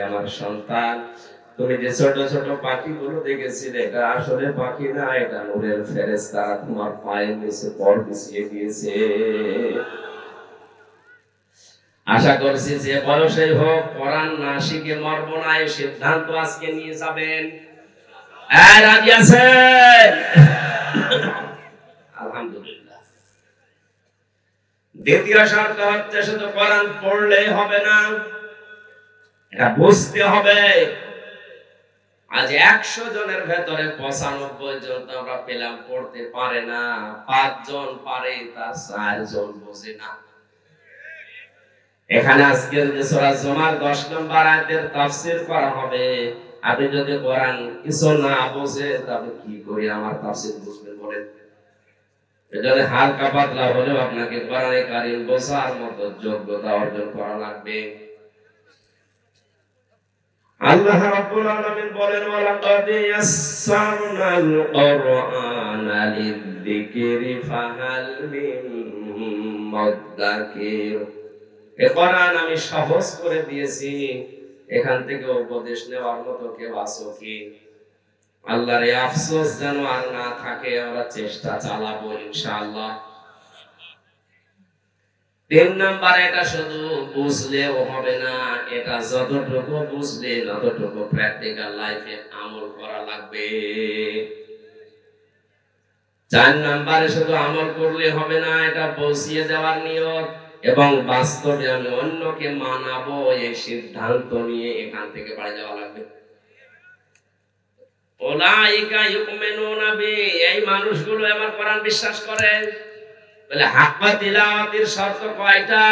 আমার সন্তান, তুমি যে ছোট ছোট পাখিগুলো দেখেছিলে এটা আসলে পাখি না, এটা নূরের ফেরেশতা, তোমার পায়ের নিচে পর বিছিয়ে দিয়েছে। আশা করছি যে বয়সেই হোক কোরআন না শিখে মরবো না, এই সিদ্ধান্ত আজকে নিয়ে যাবেন। রাজি আছেন? আলহামদুলিল্লাহ। দ্বিতীয় শর্ত হচ্ছে শুধু কোরআন পড়লেই হবে না, এটা বুঝতে হবে। আজ 100 জনের ভেতরে 95 জন তো আমরা পেলাম পড়তে পারে না, 5 জন পারে, তার 4 জন বোঝে না। এখানে আজকের যে সূরা জুমার 10 নম্বর আয়াতের তাফসীর করা হবে, আপনি যদি কোরআন কিছু না বোঝে তবে কি করে আমার তাফসীর বুঝবেন বলেন? এজন্য হালকা পাতলা হলেও আপনাকে কোরআনে কারীম বোঝার মতো যোগ্যতা অর্জন করা লাগবে। আল্লাহ রাব্বুল আলামিন বলেন, ওয়ালাকাদ ইয়াসসারনাল কুরআনা লিয-যিকরি ফাহাল মিন মুদ্দাকির। এই কোরআন আমি সহজ করে দিয়েছি, এখান থেকে উপদেশ নেওয়ার মতো কেউ আছো কি? আল্লাহর এই আফসোস যেন আর না থাকে, আমরা চেষ্টা চালাবো ইনশাআল্লাহ। 3 নাম্বার, এটা শুধু বুঝলেও হবে না, এটা যতটুকু বুঝলেন ততটুকু প্র্যাকটিক্যাল লাইফে আমল করা লাগবে। 4 নাম্বারে শুধু আমল করলে হবে না, এটা পৌঁছিয়ে দেওয়ার নিয়ত এবং বাস্তবে আমি অন্যকে মানাবো এই সিদ্ধান্ত নিয়ে এখান থেকে বাড়ি যাওয়া লাগবে। উলাইকা ইউমিনুনা বি, এই মানুষগুলো আমার কোরআন বিশ্বাস করে। বলে হাক্কা তিলাওয়াতের শর্ত কয়টা?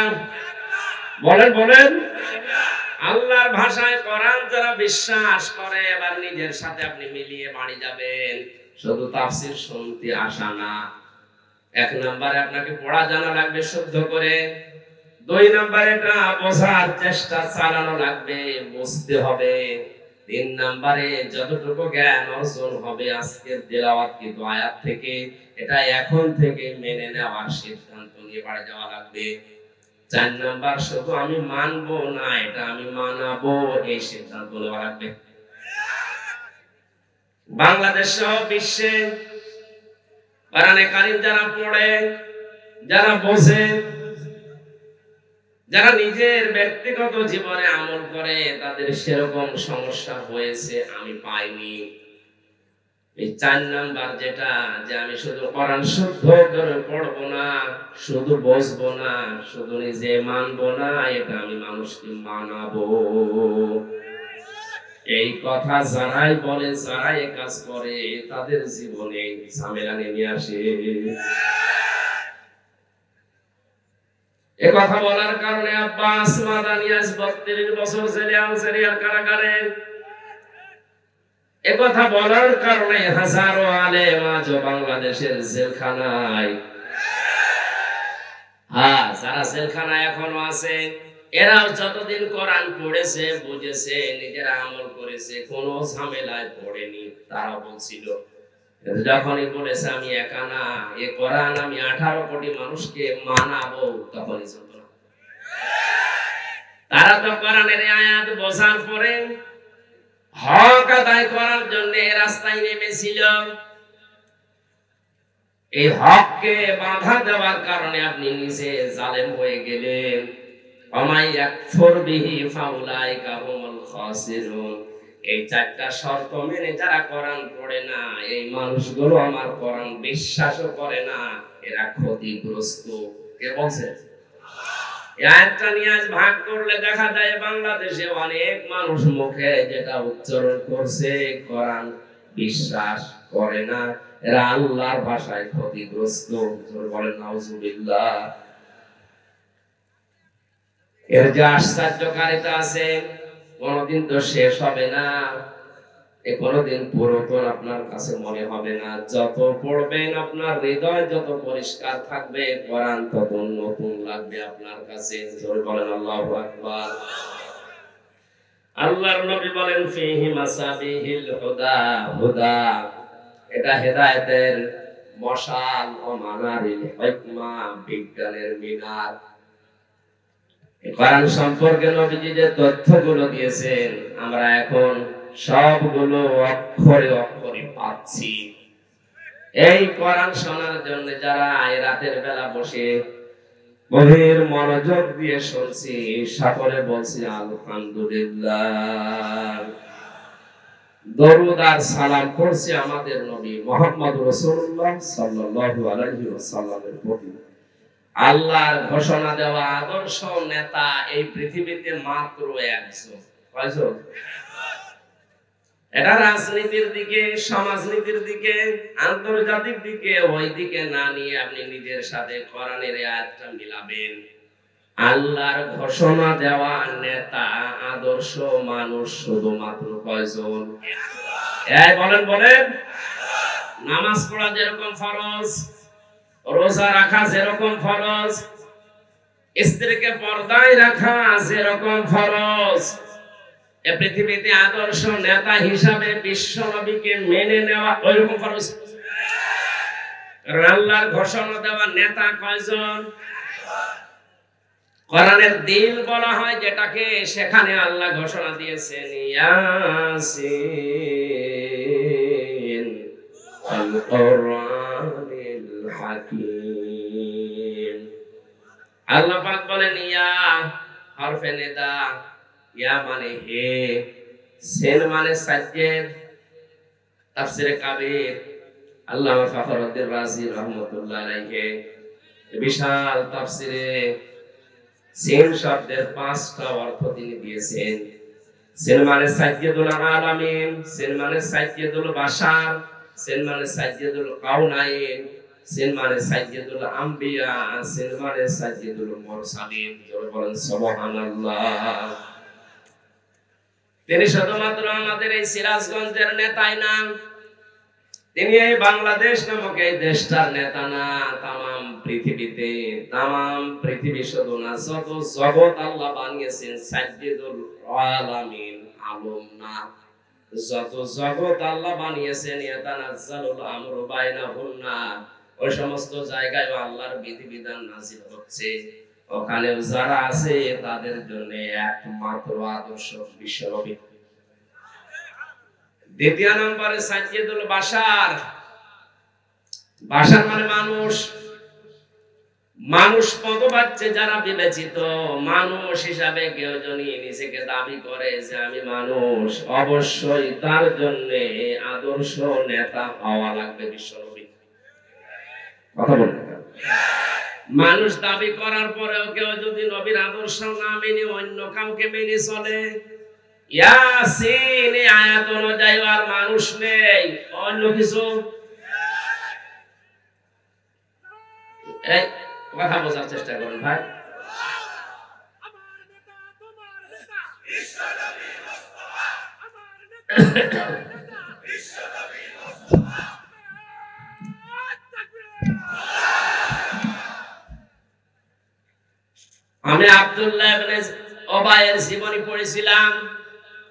বলেন বলেন। আল্লাহর ভাষায় কোরআন যারা বিশ্বাস করে, এবার নিজের সাথে আপনি মিলিয়ে বাড়ি যাবেন, শুধু তাফসীর শুনতে আসা না। 1 নম্বরে আপনাকে পড়া জানা লাগবে শুদ্ধ করে। 2 নম্বরে এটা বোঝার চেষ্টা চালানো লাগবে, বুঝতে হবে। 3 নম্বরে যতটুকু জ্ঞান অর্জন হবে আজকের তেলাওয়াতকৃত আয়াত থেকে, এটা এখন থেকে মেনে নেওয়ার সিদ্ধান্ত নিয়ে বাড়ি যাওয়া লাগবে। 4 নাম্বার, শুধু আমি মানবো না, এটা আমি মানাবো, এই সিদ্ধান্ত নেওয়া লাগবে। বাংলাদেশ সহ বিশ্বে কোরআনে কারীম যারা পড়ে, যারা বোঝে, যারা নিজের ব্যক্তিগত জীবনে আমল করে, তাদের সেরকম সমস্যা হয়েছে আমি পাইনি। এই 4 নাম্বার যেটা, যে আমি শুধু কোরআন শুদ্ধ করে পড়বো না, শুধু বুঝবো না, শুধু নিজে মানবো না, এটা আমি মানুষকে মানাবো। এই কথা যারাই বলে, যারাই কাজ করে, তাদের জীবনে ঝামেলা নেমে আসে। এই কথা বলার কারণে আব্বাস মাদানী আজ 32 বছর জেলে আছে কারাগারে। এই কথা বলার কারণে হাজারো আলেম আজ বাংলাদেশের জেলখানায়। হ্যাঁ, যারা জেলখানায় এখনো আছে, এরাও যতদিন কোরআন পড়েছে, বুঝেছে, নিজেরা আমল করেছে, কোনো ঝামেলায় পড়েনি। তারা বলছিল, যখনই বলেছে আমি একা না, এ কোরআন আমি 18 কোটি মানুষকে মানাবো, তখনই চলত না। তারা তো কোরআনের আয়াত বোঝার পরে হক আদায় করার জন্য রাস্তায় নেমেছিল। এই হককে বাধা দেওয়ার কারণে আপনি নিজে জালেম হয়ে গেলেন। আমাই ইয়াকফুর বিহি ফাউলাইকা হুমুল খাসিরুন। এই 4টা শর্ত মেনে যারা কোরআন পড়ে না, এই মানুষগুলো আমার কোরআন বিশ্বাসও করে না, এরা ক্ষতিগ্রস্ত। কে বলছে? আয়াতটা নিয়ে আজ ভাগ করলে দেখা যায় বাংলাদেশে অনেক মানুষ মুখে যেটা উচ্চারণ করছে, কোরআন বিশ্বাস করে না, এরা আল্লাহর ভাষায় ক্ষতিগ্রস্ত। বলেন নাউজুবিল্লাহ। এর যে আশ্চর্যকারিতা আছে, কোনদিন তো শেষ হবে না, এ কোনদিন পুরাতন আপনার কাছে মনে হবে না। যত পড়বেন আপনার হৃদয় যত পরিষ্কার থাকবে, কোরআন তত নতুন লাগবে আপনার কাছে। জোরে বলেন আল্লাহু আকবার। আল্লাহর নবী বলেন, ফিহি মাসাবিহিল হুদা, হুদা এটা হেদায়েতের মশাল, ও মানারিল হিকমা বিজ্ঞানের মিনার। কোরআন সম্পর্কে নবীজি যে তথ্যগুলো দিয়েছেন আমরা এখন সবগুলো অক্ষরে অক্ষরে পাচ্ছি। এই কোরআন শোনার জন্য যারা এই রাতের বেলা বসে গভীর মনোযোগ দিয়ে শুনছি সকলে বলছি আলহামদুলিল্লাহ। দরুদ আর সালাম পড়ছি আমাদের নবী মুহাম্মদ রাসূলুল্লাহ সাল্লাল্লাহু আলাইহি ওয়াসাল্লামের প্রতি। আল্লাহর ঘোষণা দেওয়া আদর্শ নেতা এই পৃথিবীতে মাত্র একজন। কয়জন? এটা রাজনীতির দিকে, সমাজনীতির দিকে, আন্তর্জাতিক দিকে, ওই দিকে না নিয়ে আপনি নিজের সাথে কোরআনের আয়াতটা মিলাবেন। আল্লাহর ঘোষণা দেওয়া নেতা আদর্শ মানুষ শুধুমাত্র কয়জন? এই বলেন বলেন। নামাজ পড়া যেরকম ফরজ, রোজা রাখা যেরকম ফরজ, স্ত্রীকে পর্দায় রাখা যেরকম ফরজ, এই পৃথিবীতে আদর্শ নেতা হিসাবে বিশ্ব নবীকে মেনে নেওয়া ওইরকম ফরজ। আল্লাহর ঘোষণা দেওয়া নেতা কয়জন? কোরআনের দিল বলা হয় যেটাকে, সেখানে আল্লাহ ঘোষণা দিয়েছেন ইয়াসিন আল কোরআনিল হাকীম। আল্লাহ পাক বলেন ইয়া হরফে নিদা, ইয়া মানে হে, সিন মানে সাজ্জেদ। তাফসীরে কাবীর আল্লামা ফখরুদ্দীন রাজি রাহমাতুল্লাহ আলাইহি বিশাল তাফসীরে সিন শব্দের 5টা অর্থ তিনি দিয়েছেন। সিন মানে সাজ্জেদুল আলামিন, সিন মানে সাজ্জেদুল বাশার, সিন মানে সাজ্জেদুল কাউনাইন, সিন মানে সাজ্জেদুল আম্বিয়া, সিন মানে সাজ্জেদুল মুরসালিন। জোরে বলেন সুবহানাল্লাহ। তিনি শুধুমাত্র আমাদের এই সিরাজগঞ্জের নেতাই না, তিনি এই বাংলাদেশ নামক এই দেশটার নেতা না, তামাম পৃথিবীতে, তামাম পৃথিবী শুধু না, যত জগৎ আল্লাহ বানিয়েছেন সাজ্জেদুল আলামিন, আলম না, যত জগৎ আল্লাহ বানিয়েছেন ইয়াতানাজ্জালুল আমরু বাইনাহুন্না, ওই সমস্ত জায়গায় আল্লাহর বিধিবিধান নাযিল হচ্ছে। ওখানে যারা আছে তাদের জন্য একমাত্র আদর্শ বিশ্ব নবী। দ্বিতীয় নম্বরে সাজ্জেদুল বাশার। বাশার মানে মানুষ, মানুষ পদবাচ্যে যারা বিবেচিত, মানুষ হিসাবে কেউ যদি নিজেকে দাবি করে যে আমি মানুষ, অবশ্যই তার জন্য আদর্শ নেতা হওয়া লাগবে বিশ্ব নবী। কথা বলতে মানুষ দাবি করার পরেও কেউ যদি নবীর আদর্শ না মেনে অন্য কাউকে মেনে চলে, ইয়াসিন এই আয়াত অনুযায়ী আর মানুষ নেই, অন্য কিছু। এই কথা বোঝার চেষ্টা করুন ভাই। আমি আব্দুল্লাহ ইবনে উবাইয়ের জীবনী পড়েছিলাম।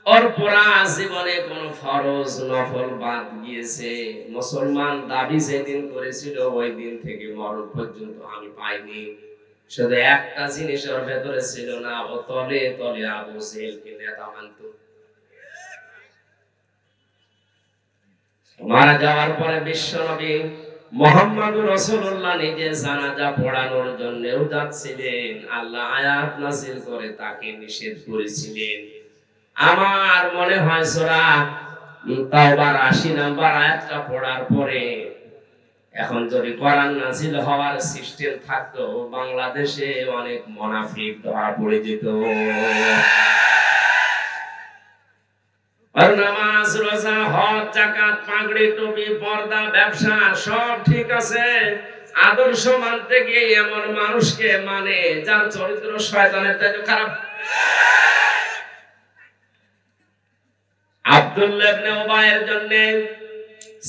ওর পুরা জীবনে কোন ফরজ নফল বাদ গিয়েছে মুসলমান দাবি যেদিন করেছিল ওই দিন থেকে মরণ পর্যন্ত আমি পাইনি। শুধু একটা জিনিস ওর ভেতরে ছিল না, ও তলে তলে আবু জেহেলকে নেতা মানত। মারা যাওয়ার পরে বিশ্বনবী মুহাম্মদুর রাসূলুল্লাহ নিজে জানাজা পড়ানোর জন্যও যাচ্ছিলেন, আল্লাহ আয়াত নাযিল করে তাকে নিষেধ করেছিলেন। আমার মনে হয় সূরা তাওবার 80 নম্বর আয়াতটা পড়ার পরে এখন যদি কোরআন নাযিল হওয়ার সিস্টেম থাকতো, বাংলাদেশে অনেক মুনাফিক ধরা পড়ে যেত। আর নামাজ, রোজা, হজ, যাকাত, পাগড়ি, টুপি, পর্দা, ব্যবসা সব ঠিক আছে, আদর্শ মানতে গিয়ে এমন মানুষকে মানে যার চরিত্র শয়তানের চাইতে খারাপ। আব্দুল্লাহ ইবনে উবাইয়ের জন্য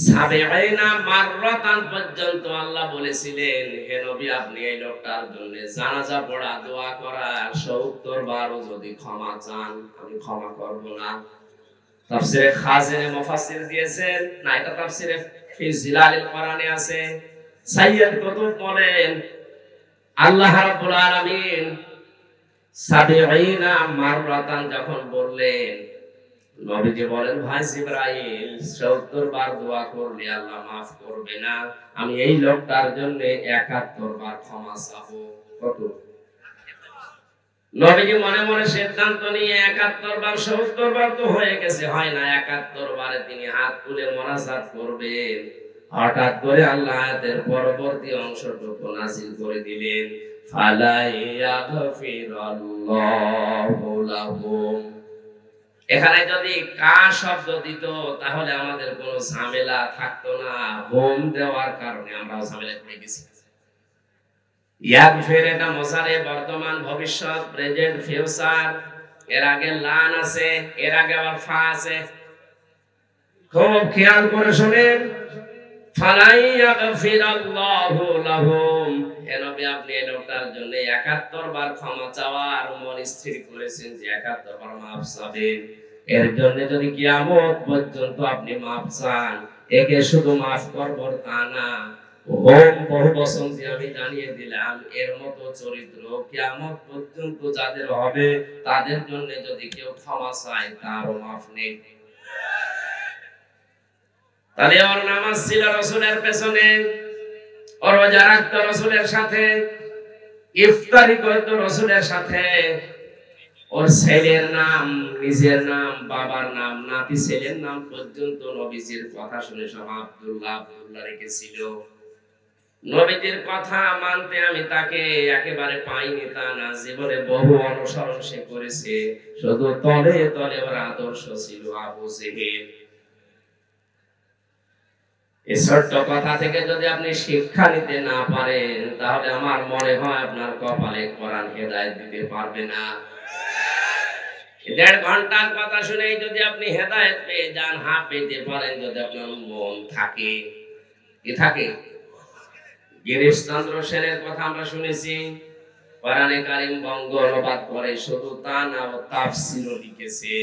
৭০ মাররাতান পর্যন্ত আল্লাহ বলেছিলেন, হে নবী আপনি এই লোকটার জন্য জানাজা পড়া, দোয়া করা ৭০ বারও যদি ক্ষমা চান আমি ক্ষমা করব না। তাফসীরে খাজিনে মুফাসসির দিয়েছেন না, এটা তাফসীরে ফি জিলালিল কোরআনে আছে। সাইয়্যিদ কুতুব বলেন আল্লাহ রাব্বুল আলামিন সাবিঈনা মাররাতান যখন বললেন, নবীজি বলেন, ভাই জিবরাইল ৭০ বার দোয়া করলে আল্লাহ মাফ করবে না, আমি এই লোকটার জন্য ৭১ বার ক্ষমা চাবো। কত? নবীজি মনে মনে সিদ্ধান্ত নিয়ে ৭১ বার, ৭০ বার তো হয়ে গেছে, হয় না, ৭১ বারে তিনি হাত তুলে মোনাজাত করবেন। হঠাৎ করে আল্লাহ আয়াতের পরবর্তী অংশটুকু নাযিল করে দিলেন, ফালা ইয়াগফিরাল্লাহু লাহুম। এখানে যদি কা শব্দ দিত তাহলে আমাদের কোনো ঝামেলা থাকতো না। হোম দেওয়ার কারণে আমরাও ঝামেলায় পড়ে গেছি। ইয়াগফির এটা মুজারে, বর্তমান, ভবিষ্যৎ, প্রেজেন্ট, ফিউচার। এর আগে লান আছে, এর আগে আবার ফা আছে। খুব খেয়াল করে শুনেন, ফালাই ইয়াগফিরাল্লাহু লাহুম। হে নবী, আপনি এই লোকটার জন্য ৭১ বার ক্ষমা চাওয়ার মন স্থির করেছেন যে ৭১ বার মাফ চাবেন। এর জন্য যদি কিয়ামত পর্যন্ত আপনি মাফ চান, একে শুধু মাফ করব তা না, হোম বহু বছর দিয়ে আমি জানিয়ে দিলাম, এর মতো চরিত্র কিয়ামত পর্যন্ত যাদের হবে তাদের জন্য যদি কেউ ক্ষমা চায় তারও মাফ নেই। তাহলে ওর নামাজ ছিল রাসূলের পেছনে, ওর রোজা রাখতো রাসূলের সাথে, ইফতারি করতো রাসূলের সাথে, ওর ছেলের নাম, নিজের নাম, বাবার নাম, নাতি ছেলের নাম পর্যন্ত নবীজির কথা শুনে সব আব্দুল্লাহ আব্দুল্লাহ রেখেছিল। নবীজির কথা মানতে আমি তাকে একেবারে পাইনি তা না, জীবনে বহু অনুসরণ সে করেছে, শুধু তলে তলে ওর আদর্শ ছিল আবু জেহেল। এই ছোট্ট কথা থেকে যদি আপনি শিক্ষা নিতে না পারেন তাহলে আমার মনে হয় আপনার কপালে কোরআন হেদায়েত দিতে পারবে না। ১.৫ ঘন্টার কথা শুনেই যদি আপনি হেদায়েত পেয়ে যান, পেতে পারেন যদি আপনার মন থাকে। কি থাকে? গিরিশচন্দ্র সেনের কথা আমরা শুনেছি, কোরআনে কারীম বঙ্গ অনুবাদ করে, শুধু তা না, ও তাফসীরও লিখেছে।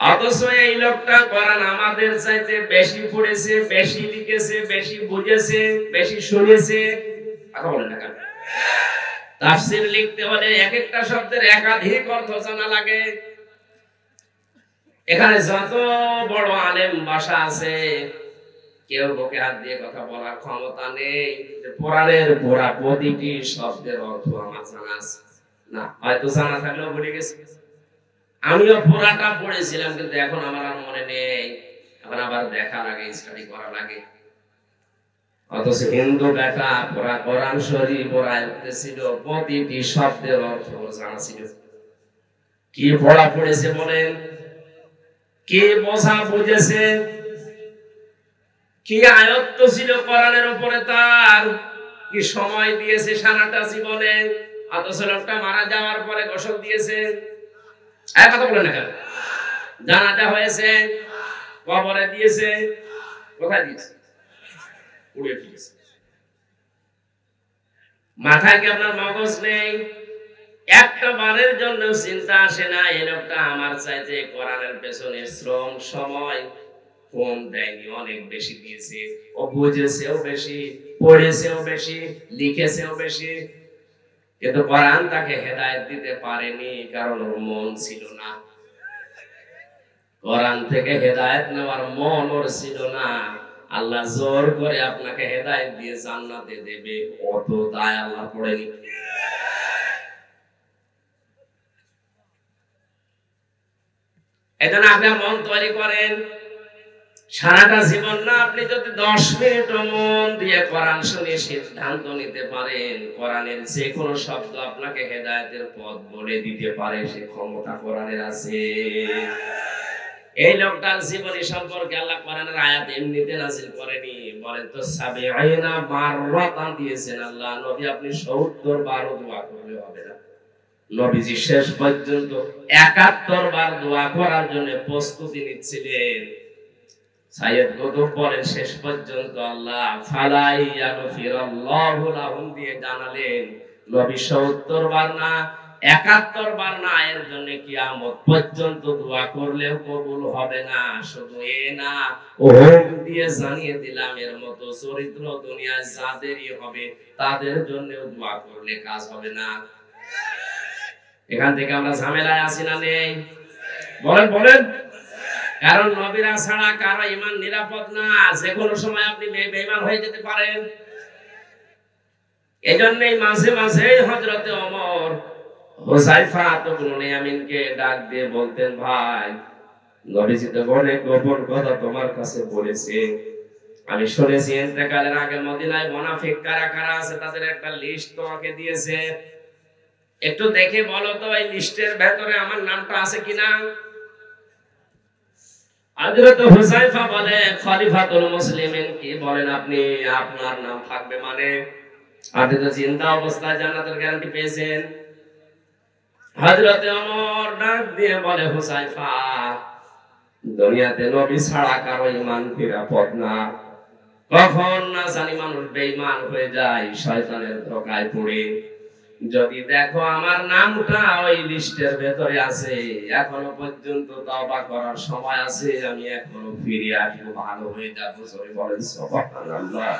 অথচ এই লোকটা কোরআন আমাদের চাইতে বেশি পড়েছে, বেশি লিখেছে, বেশি বুঝেছে, বেশি শুনেছে। কথা বলেন না কেন? তাফসীর লিখতে হলে এক একটা শব্দের একাধিক অর্থ জানা লাগে। এখানে যত বড় আলেম ভাষা আছে, কেউ বুকে হাত দিয়ে কথা বলার ক্ষমতা নেই যে কোরআনের পুরা প্রতিটি শব্দের অর্থ আমার জানা আছে। না, হয়তো জানা থাকলেও ভুলে গেছি। আমিও পুরাটা পড়েছিলাম, কিন্তু এখন আমার আর মনে নেই, এখন আবার দেখা লাগে, স্টাডি করা লাগে। অথচ হিন্দু বেটা পুরা কোরআন শরীফ পড়াইতে ছিল, প্রতিটি শব্দের অর্থ জানা ছিল। কি পড়া পড়েছে বলেন, কি বোঝা বুঝেছে, কি আয়ত্ত ছিল কোরআনের উপরে তার, কি সময় দিয়েছে সারাটা জীবনে। অথচ লোকটা মারা যাওয়ার পরে গোসল দিয়েছে। কথা বলেন না কেন? জানাজা হয়েছে, কবরে দিয়েছে, কোথায় দিয়েছে? পুড়িয়ে ফেলেছে। মাথায় কি আপনার মগজ নেই? একটা বারের জন্য চিন্তা আসে না এই লোকটা আমার চাইতে কোরআনের পেছনে শ্রম সময় কম দেয়নি, অনেক বেশি দিয়েছে। ও বুঝেছেও বেশি, পড়েছেও বেশি, লিখেছেও বেশি, কিন্তু কোরআন তাকে হেদায়েত দিতে পারেনি, কারণ ওর মন ছিল না। কোরআন থেকে হেদায়েত নেওয়ার মন ওর ছিল না। আল্লাহ জোর করে আপনাকে হেদায়েত দিয়ে জান্নাতে দেবে, অত দায় আল্লাহ পড়েনি। এজন্য আপনার মন তৈরি করেন। সারাটা জীবন না, আপনি যদি 10 মিনিট মন দিয়ে কোরআন শুনে সিদ্ধান্ত নিতে পারেন, কোরআনের যে কোনো শব্দ আপনাকে হেদায়েতের পথ বলে দিতে পারে, সে ক্ষমতা কোরআনের আছে। এই লোকটার জীবনী সম্পর্কে আল্লাহ কোরআনের আয়াত এমনিতে নাযিল করেনি, বলেন তো সাবিঈনা মাররাতান দিয়েছেন আল্লাহ। নবী আপনি ৭০ বার দোয়া করলে হবে না। নবীজি শেষ পর্যন্ত ৭১ বার দোয়া করার জন্য প্রস্তুতি নিচ্ছিলেন। সাইয়েদ কুতুব বলেন, শেষ পর্যন্ত আল্লাহ ফালাই ইয়াগফিরাল্লাহু লাহুম দিয়ে জানালেন নবী ৭০ বার না, ৭১ বার না, এর জন্য কিয়ামত পর্যন্ত দোয়া করলেও কবুল হবে না। শুধু এ না, ওহম দিয়ে জানিয়ে দিলাম, এর মতো চরিত্র দুনিয়ায় যাদেরই হবে তাদের জন্যও দোয়া করলে কাজ হবে না। এখান থেকে আমরা ঝামেলায় আছি না নেই? বলেন বলেন। কারণ নবীরা ছাড়া কারো ঈমান নিরাপদ না, যে কোনো সময় আপনি বেঈমান হয়ে যেতে পারেন। এজন্যই মাঝে মাঝে হযরতে ওমর হুযায়ফা ইবনে ইয়ামিনকে ডাক দিয়ে বলতেন, ভাই নবীজি তো অনেক গোপন কথা তোমার কাছে বলেছে, আমি শুনেছি ইন্তেকালের আগে মদিনায় মুনাফিক কারা কারা আছে তাদের একটা লিস্ট তোমাকে দিয়েছে, একটু দেখে বলো তো এই লিস্টের ভেতরে আমার নামটা আছে কিনা। হযরত হুযায়ফা বলে, খলিফাতুল মুসলিমিন কি বলেন আপনি, আপনার নাম থাকবে মানে? আপনি তো জিন্দা অবস্থায় জান্নাতের গ্যারান্টি পেয়েছেন। হযরত ওমর ডাক দিয়ে বলে, হুযায়ফা দুনিয়াতে নবী ছাড়া কারো ঈমান নিরাপদ না, কখন না জানি মানুষ বেঈমান হয়ে যায় শয়তানের ধোঁকায় পড়ে। যদি দেখো আমার নামটা ওই লিস্টের ভেতরে আছে, এখনো পর্যন্ত তওবা করার সময় আছে, আমি এখনো ফিরে আসবো, ভালো হয়ে যাবো। সরি বলেন সুবহানাল্লাহ।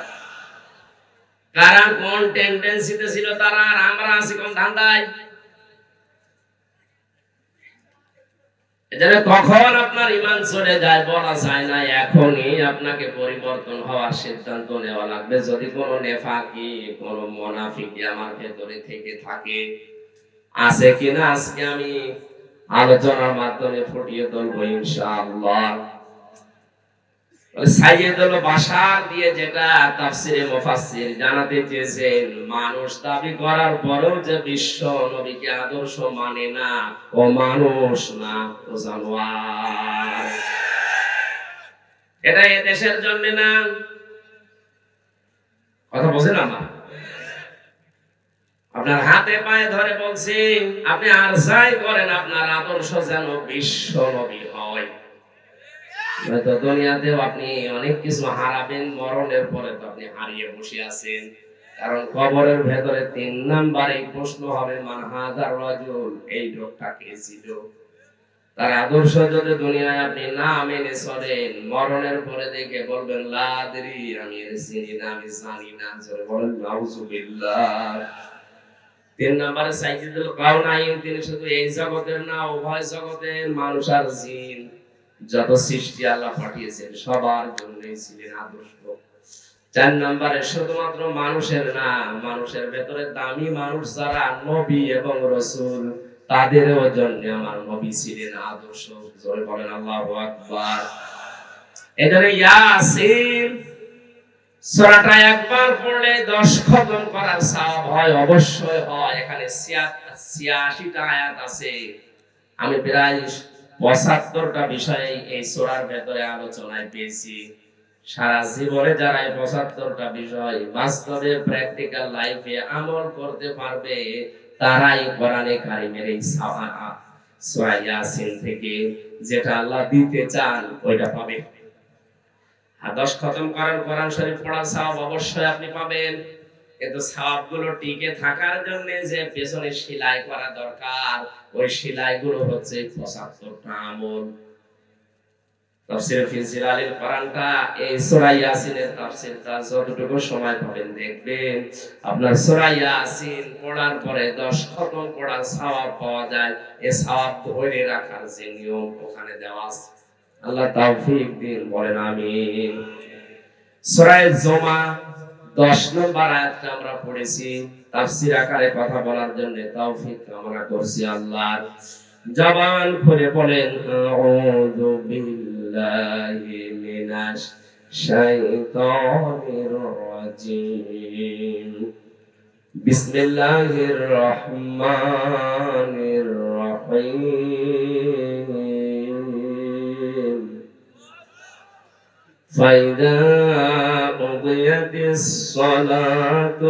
কারা কোন টেন্ডেন্সিতে ছিল তারা, আর আমরা আছি কোন ধান্দায়। এজন্য কখন আপনার ঈমান চলে যায় বলা যায় না, এখনই আপনাকে পরিবর্তন হওয়ার সিদ্ধান্ত নেওয়া লাগবে। যদি কোনো নেফাকি কোনো মুনাফিকি আমার ভেতরে থেকে থাকে, আছে কিনা আজকে আমি আলোচনার মাধ্যমে ফুটিয়ে তুলবো ইনশাআল্লাহ। সাইয়েদুল বাশার দিয়ে যেটা তাফসীরে মুফাসসির জানাতে চেয়েছেন, মানুষ দাবি করার পরেও যে বিশ্ব নবীকে আদর্শ মানে না, ও মানুষ না, ও জানোয়ার। এটা এই দেশের জন্য না, কথা বোঝেন আমার? আপনার হাতে পায়ে ধরে বলছি, আপনি আর যাই করেন আপনার আদর্শ যেন বিশ্ব নবী হয়। হয়তো দুনিয়াতেও আপনি অনেক কিছু হারাবেন, মরণের পরে তো আপনি হারিয়ে বসে আছেন। কারণ কবরের ভেতরে 3 নম্বরে প্রশ্ন হবে, মান হাযার রাজুল, এই লোকটা কে ছিল। তার আদর্শ যদি দুনিয়ায় আপনি না মেনে চলেন, মরণের পরে দেখে বলবেন লা আদরি, আমি এর চিনি না, আমি জানি না। জোরে বলেন নাউযুবিল্লাহ। 3 নম্বরে সাইয়্যিদুল কাউনাইন, তিনি শুধু এই জগতের না, উভয় জগতের মানুষ আর জিন যত সৃষ্টি আল্লাহ পাঠিয়েছেন সবার জন্যই ছিলেন আদর্শ। 4 নম্বরে শুধুমাত্র মানুষের না, মানুষের ভেতরে দামি মানুষ যারা নবী এবং রাসূল, তাদেরও জন্য আমার নবী ছিলেন আদর্শ। জোরে বলেন আল্লাহু আকবার। এজন্য ইয়াসিন সূরাটা একবার পড়লে 10 খতম করার সওয়াব হয়, অবশ্যই হয়। এখানে 86টা আয়াত আছে। আমি প্রায় 75টা বিষয় এই সূরার ভেতরে আলোচনায় পেয়েছি। সারা জীবনে যারা এই 75টা বিষয় বাস্তবে প্র্যাকটিক্যাল লাইফে আমল করতে পারবে, তারাই কোরআনে কারীমের এই সূরা ইয়াসিন থেকে যেটা আল্লাহ দিতে চান ওইটা পাবে। আর 10 খতম করার কোরআন শরীফ পড়ার সওয়াব অবশ্যই আপনি পাবেন, কিন্তু সওয়াবগুলো টিকে থাকার জন্য যে পেছনে সেলাই করা দরকার, ওই সেলাইগুলো হচ্ছে 75টা আমল। তাফসীরে ফি জিলালিল কোরআনটা, এই সূরা ইয়াসিনের তাফসীরটা যতটুকু সময় পাবেন দেখবেন, আপনার সূরা ইয়াসিন পড়ার পরে 10 খতম পড়ার সওয়াব পাওয়া যায়। এই সওয়াব ধরে রাখার যে নিয়ম ওখানে দেওয়া আছে। আল্লাহ তৌফিক দিন, বলেন আমিন। সূরা জুমা 10 নম্বর আয়াতটা আমরা পড়েছি, তাফসীর আকারে কথা বলার জন্য তৌফিক কামনা করছি আল্লাহর। জবান খুলে বলেন আউযু বিল্লাহি মিনাশ শাইতানির রাজিম। বিসমিল্লাহির রহমানির রহিম। فإذا قضيت الصلاة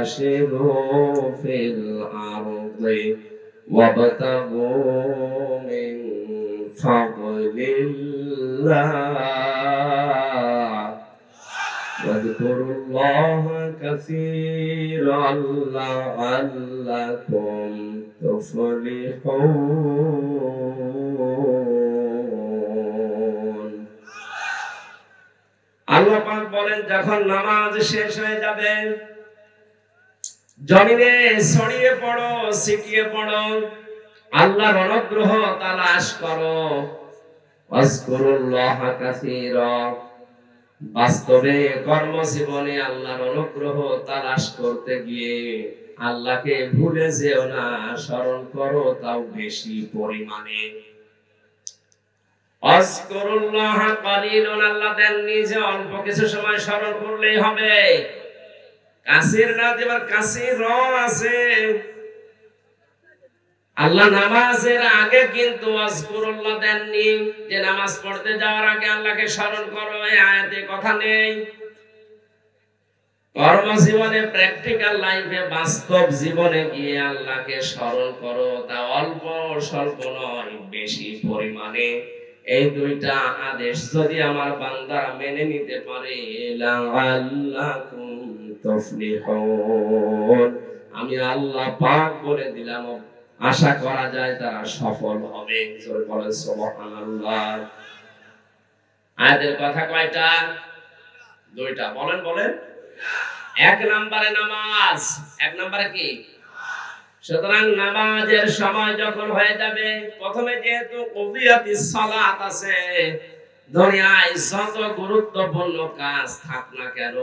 فانتشروا في الأرض وابتغوا من فضل الله واذكروا الله كثيرا لعلكم تفلحون। আল্লাহ পাক বলেন, যখন নামাজ শেষ হয়ে যাবে, জমিনে ছড়িয়ে পড়ো, ছিটিয়ে পড়ো, আল্লাহর অনুগ্রহ তালাশ করো। ওয়াজকুরুল্লাহা কাসীরা। বাস্তবে কর্মজীবনে আল্লাহর অনুগ্রহ তালাশ করতে গিয়ে আল্লাহকে ভুলে যেও না, স্মরণ করো তাও বেশি পরিমাণে। আযকুরুল্লাহা কালিলুন, আল্লাহ দেন নিজে অল্প কিছু সময় স্মরণ করলেই হবে। কাসির না দেবার কাসির র আছে। আল্লাহ নামাজের আগে কিন্তু আযকুরুল্লাহ দেননি, যে নামাজ পড়তে যাওয়ার আগে আল্লাহকে স্মরণ করো, এই আয়াতে কথা নেই। কর্মজীবনে, প্র্যাকটিক্যাল লাইফে, বাস্তব জীবনে গিয়ে আল্লাহকে স্মরণ করো, তা অল্প স্বল্প নয়, বেশি পরিমাণে। এই দুইটা আদেশ যদি আমার বান্দারা মেনে নিতে পারে, লাআল্লাকুম তুফলিহুন, আমি আল্লাহ পাক বলে দিলাম, আশা করা যায় তারা সফল হবে। জোরে বলেন সুবহানাল্লাহ। আয়াতের কথা কয়টা? দুইটা। বলেন বলেন। এক নম্বরে নামাজ। এক নম্বরে কি? সুতরাং নামাজের সময় যখন হয়ে যাবে, প্রথমে যেহেতু কুদিয়াতিস সালাত আছে, দুনিয়ায় যত গুরুত্বপূর্ণ কাজ থাক না কেন,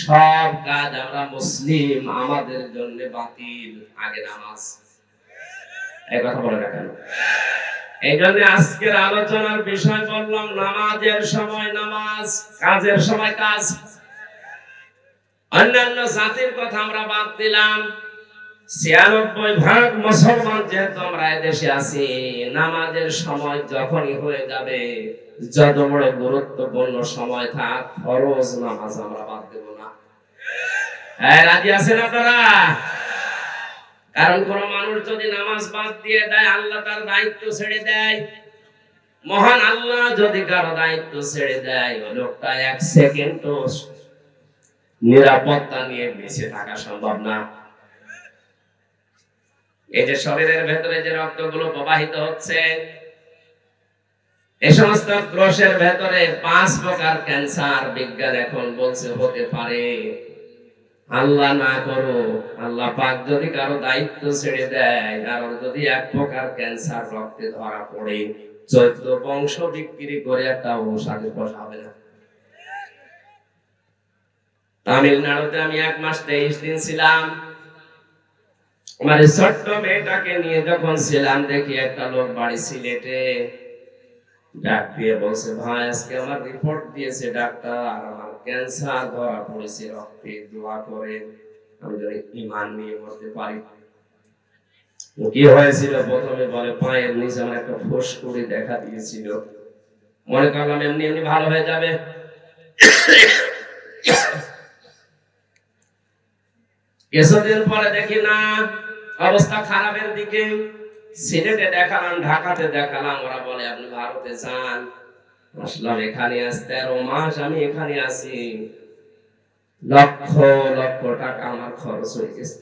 সব কাজ আমরা মুসলিম, আমাদের জন্য বাতিল। আগে নামাজ। এই কথা বলে না কেন? এই জন্য আজকের আলোচনার বিষয় বললাম, নামাজের সময় নামাজ, কাজের সময় কাজ। অন্যান্য জাতির কথা আমরা বাদ দিলাম। ৯৬% মুসলমান যেহেতু আমরা এদেশে আছি, নামাজের সময় যখনই হয়ে যাবে, যত বড় গুরুত্বপূর্ণ সময় থাক, ফরজ নামাজ আমরা বাদ দেব না। রাজি আছেন আপনারা? কারণ কোন মানুষ যদি নামাজ বাদ দিয়ে দেয়, আল্লাহ তার দায়িত্ব ছেড়ে দেয়। মহান আল্লাহ যদি কারো দায়িত্ব ছেড়ে দেয়, ওই লোকটা এক সেকেন্ডও নিরাপত্তা নিয়ে বেঁচে থাকা সম্ভব না। এই যে শরীরের ভেতরে যে রক্তগুলো প্রবাহিত হচ্ছে, এই সমস্ত কোষের ভেতরে 5 প্রকার ক্যান্সার বিজ্ঞান এখন বলছে হতে পারে। আল্লাহ না করো, আল্লাহ পাক যদি কারো দায়িত্ব ছেড়ে দেয়, আর যদি 1 প্রকার ক্যান্সার রক্তে ধরা পড়ে, 14 বংশ বিক্রি করে একটা ঔষধের পয়সা হবে না। তামিলনাড়ুতে আমি 1 মাস 23 দিন ছিলাম। আমার ছোট্ট মেয়েটাকে নিয়ে যখন ছিলাম, দেখি একটা লোক বাড়ি সিলেটে ডাক দিয়ে বলছে, ভাই আজকে আমার রিপোর্ট দিয়েছে ডাক্তার, আমার ক্যান্সার ধরা পড়েছে রক্তে, দোয়া করেন আমি যেন ঈমান নিয়ে মরতে পারি। কি হয়েছিল? প্রথমে বলে পায়ের নিচে আমার একটা ফুসকুড়ি দেখা দিয়েছিল, মনে করলাম এমনি এমনি ভালো হয়ে যাবে। কিছুদিন পরে দেখি না, অবস্থা খারাপের দিকে। সিলেটে দেখালাম, ঢাকাতে দেখালাম, ওরা বলে আপনি ভারতে যান। আসলাম এখানে, আজ 13 মাস আমি এখানে আছি, লক্ষ লক্ষ টাকা আমার খরচ হয়ে গেছে।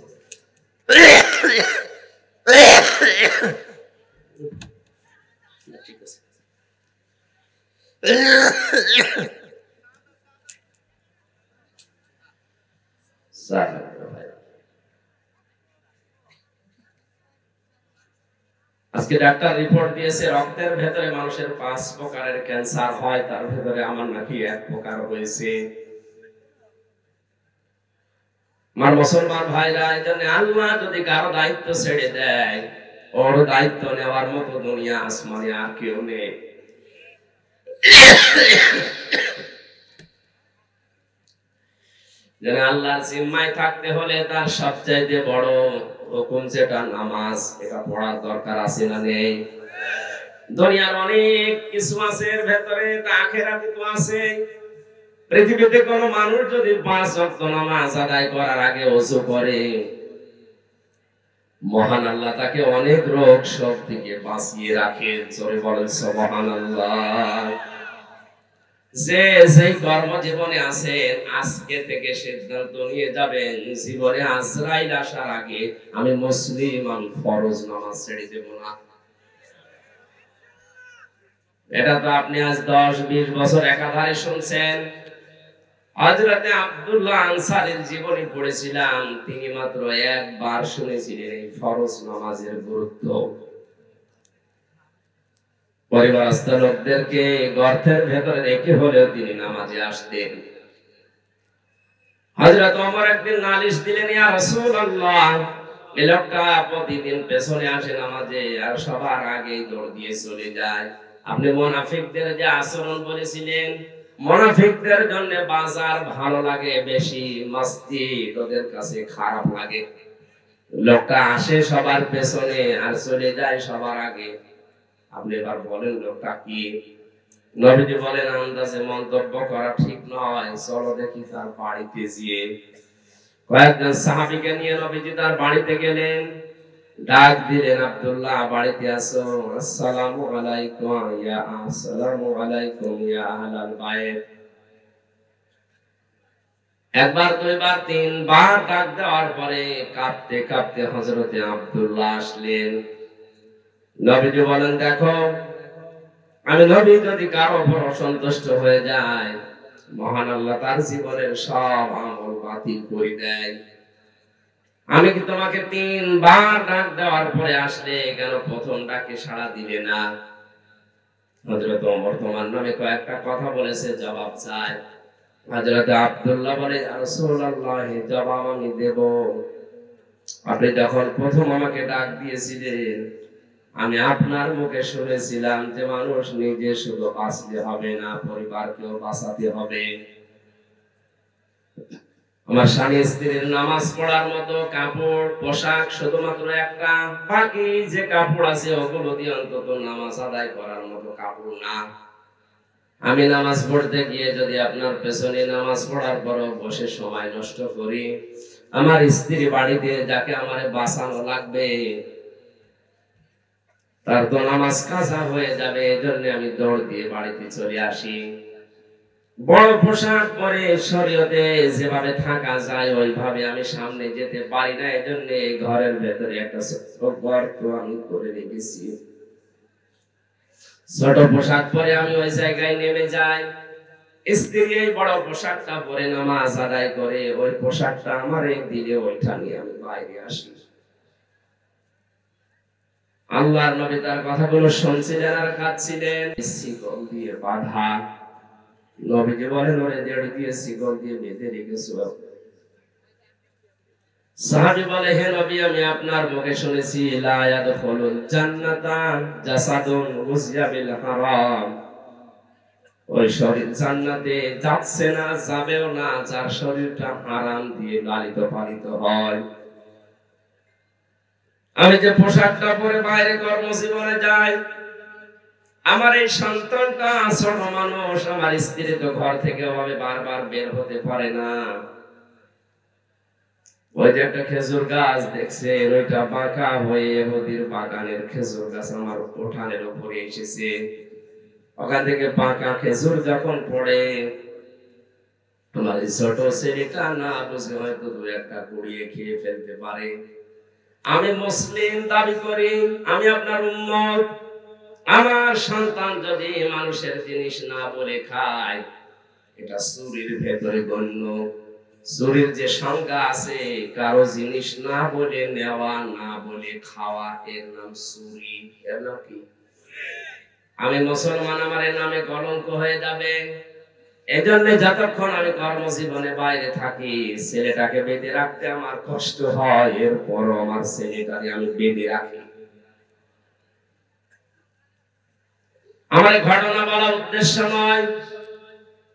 ঠিক আছে। আজকে ডাক্তার রিপোর্ট দিয়েছে, রক্তের ভেতরে মানুষের 5 প্রকারের ক্যান্সার হয়, তার ভেতরে আমার নাকি 1 প্রকার হয়েছে। আমার মুসলমান ভাইরা, এজন্য আল্লাহ যদি কারো দায়িত্ব ছেড়ে দেয়, ওর দায়িত্ব নেওয়ার মতো দুনিয়া আসমানে আর কেউ নেই। যেন আল্লাহর জিম্মায় থাকতে হলে তার সবচাইতে বড় হুকুম যেটা নামাজ, এটা পড়ার দরকার আছে না নেই? দুনিয়ার অনেক কিছু আছে এর ভেতরে, তা আখিরাতে তো আছে। পৃথিবীতে কোন মানুষ যদি 5 ওয়াক্ত নামাজ আদায় করার আগে ওযু করে, মহান আল্লাহ তাকে অনেক রোগ সব থেকে বাঁচিয়ে রাখেন। জোরে বলেন সুবহানাল্লাহ। যে যেই কর্মজীবনে আছেন, আজকে থেকে সিদ্ধান্ত নিয়ে যাবেন, জীবনে আজরাইল আসার আগে আমি মুসলিম, আমি ফরজ নামাজ ছেড়ে দেব না। এটা তো আপনি আজ 10-20 বছর একাধারে শুনছেন। হযরতে আব্দুল্লাহ আনসারীর জীবনী পড়েছিলাম, তিনি মাত্র একবার শুনেছিলেন এই ফরজ নামাজের গুরুত্ব। পরিবারস্থ লোকদেরকে গর্তের ভেতরে রেখে হলেও তিনি নামাজে আসতেন। হযরত ওমর একদিন নালিশ দিলেন, ইয়া রাসূলুল্লাহ, এই লোকটা প্রতিদিন পেছনে আসে নামাজে আর সবার আগেই দৌড় দিয়ে চলে যায়। আপনি মুনাফিকদের যে আচরণ বলেছিলেন, মুনাফিকদের জন্য বাজার ভালো লাগে বেশি, মসজিদ ওদের কাছে খারাপ লাগে। লোকটা আসে সবার পেছনে আর চলে যায় সবার আগে। আপনি এবার বলেন লোকটা কি? নবীজি বলেন, আন্দাজে মন্তব্য করা ঠিক নয়, চলো দেখি তার বাড়িতে গিয়ে। কয়েকজন সাহাবীকে নিয়ে নবীজি তার বাড়িতে গেলেন। ডাক দিলেন, আব্দুল্লাহ বাড়িতে আসো। আসসালামু আলাইকুম ইয়া আসসালামু আলাইকুম ইয়া আহলাল বাইত। একবার দুইবার তিনবার ডাক দেওয়ার পরে কাঁপতে কাঁপতে হযরতে আব্দুল্লাহ আসলেন। নবীজি বলেন, দেখো, আমি নবী যদি কারো উপর অসন্তুষ্ট হয়ে যায়, মহান আল্লাহ তার জীবনের সব আমল বাতিল করে দেয়। আমি কি তোমাকে তিনবার ডাক দেওয়ার পরে আসলে কেন প্রথম ডাকে সাড়া দিলে না? হযরত ওমর তোমার নামে কয়েকটা কথা বলেছে, জবাব চায়। হযরত আব্দুল্লাহ বলে, ইয়া রাসূলুল্লাহ, জবাব আমি দেব। আপনি যখন প্রথম আমাকে ডাক দিয়েছিলেন, আমি আপনার মুখে শুনেছিলাম যে মানুষ নিজে শুধু বাঁচতে হবে না, পরিবারকেও বাঁচাতে হবে। আমার স্বামী স্ত্রীর নামাজ পড়ার মতো কাপড় পোশাক শুধুমাত্র একটা, বাকি যে কাপড় আছে ওগুলো দিয়ে অন্তত নামাজ আদায় করার মতো কাপড় না। আমি নামাজ পড়তে গিয়ে যদি আপনার পেছনে নামাজ পড়ার পরও বসে সময় নষ্ট করি, আমার স্ত্রী বাড়িতে যাকে আমারে বাঁচানো লাগবে তার তো নামাজ কাজা হয়ে যাবে। এজন্য আমি দৌড় দিয়ে বাড়িতে চলে আসি। বড় পোশাক পরে শরীয়তে যেভাবে থাকা যায় ওইভাবে আমি সামনে যেতে পারি না, এজন্য ঘরের ভেতরে একটা ছোট গর্ত আমি করে রেখেছি। ছোট পোশাক পরে আমি ওই জায়গায় নেমে যাই। স্ত্রী এই বড় পোশাকটা পরে নামাজ আদায় করে, ওই পোশাকটা আমার দিলে ওইটা নিয়ে আমি বাইরে আসি। আল্লাহর নবী তার কথাগুলো শুনছিলেন আর কাঁদছিলেন। শিকল দিয়ে বাঁধা। নবীজি বলেন, ওরে দেড় দিয়ে শিকল দিয়ে বেঁধে রেখেছো। সাহাবী বলে, হে নবী, আমি আপনার মুখে শুনেছি লা ইয়াদখুলুল জান্নাতা জাসাদুন গুযিয়া বিল হারাম। ওই শরীর জান্নাতে যাচ্ছে না, যাবেও না যার শরীরটা হারাম দিয়ে লালিত পালিত হয়। আমি যে পোশাকটা পরে বাইরে কর্মজীবনে যাই, আমার এই সন্তানটা ছোট মানুষ, আমার স্ত্রী তো ঘর থেকে ওভাবে বারবার বের হতে পারে না। ওই যে একটা খেজুর গাছ দেখছেন, ওইটা বাঁকা হয়ে নদীর বাগানের খেজুর গাছ আমার উঠানের উপরে এসেছে। ওখান থেকে বাঁকা খেজুর যখন পড়ে, আমার ছোট ছেলেটা না বুঝে হয়তো দু একটা কুড়িয়ে খেয়ে ফেলতে পারে। আমি মুসলিম দাবি করি, আমি আপনার উম্মত। আমার সন্তান যদি মানুষের জিনিস না বলে খায়, এটা চুরির ভেতরে গণ্য। চুরির যে সংজ্ঞা আছে, কারো জিনিস না বলে নেওয়া, না বলে খাওয়া, এর নাম চুরি। এর নাম কি? আমি মুসলমান, আমার এর নামে কলঙ্ক হয়ে যাবে। এজন্য যতক্ষণ আমি কর্মজীবনে বাইরে থাকি, ছেলেটাকে বেঁধে রাখতে আমার কষ্ট হয়, এরপরও আমার ছেলেটাকে আমি বেঁধে রাখি। আমার ঘটনা বলার উদ্দেশ্য নয়,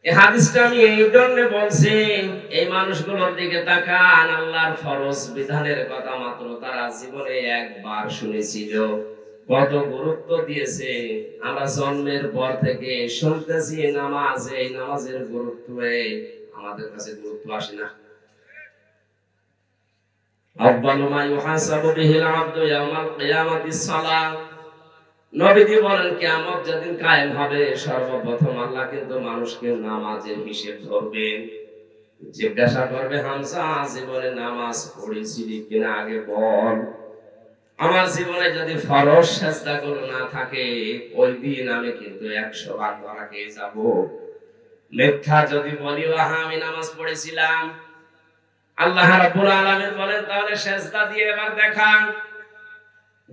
এই হাদিসটা আমি এই জন্য বলছি, এই মানুষগুলোর দিকে তাকান। আল্লাহর ফরজ বিধানের কথা মাত্র তারা জীবনে একবার শুনেছিল, কত গুরুত্ব দিয়েছে। আমরা জন্মের পর থেকে শুনতেছি নামাজ, এই নামাজের গুরুত্ব আমাদের কাছে গুরুত্ব আসে না। আব্বালু মা ইউহাসাবু বিহিল আবদু ইয়াউমাল কিয়ামাতিস সালাহ। নবীজি বলেন, কিয়ামত যেদিন কায়েম হবে, সর্বপ্রথম আল্লাহ কিন্তু মানুষকে নামাজের হিসেব ধরবেন। জিজ্ঞাসা করবে, হামজা, জীবনে নামাজ পড়েছিলি কিনা আগে বল। আমার জীবনে যদি ফরজ সেজদাগুলো না থাকে, ওই দিন আমি কিন্তু 100 ভাগ ধরা খেয়ে যাব। মিথ্যা যদি বলি আমি নামাজ পড়েছিলাম, আল্লাহ রাব্বুল আলামিন বলেন তাহলে সেজদা দিয়ে এবার দেখা।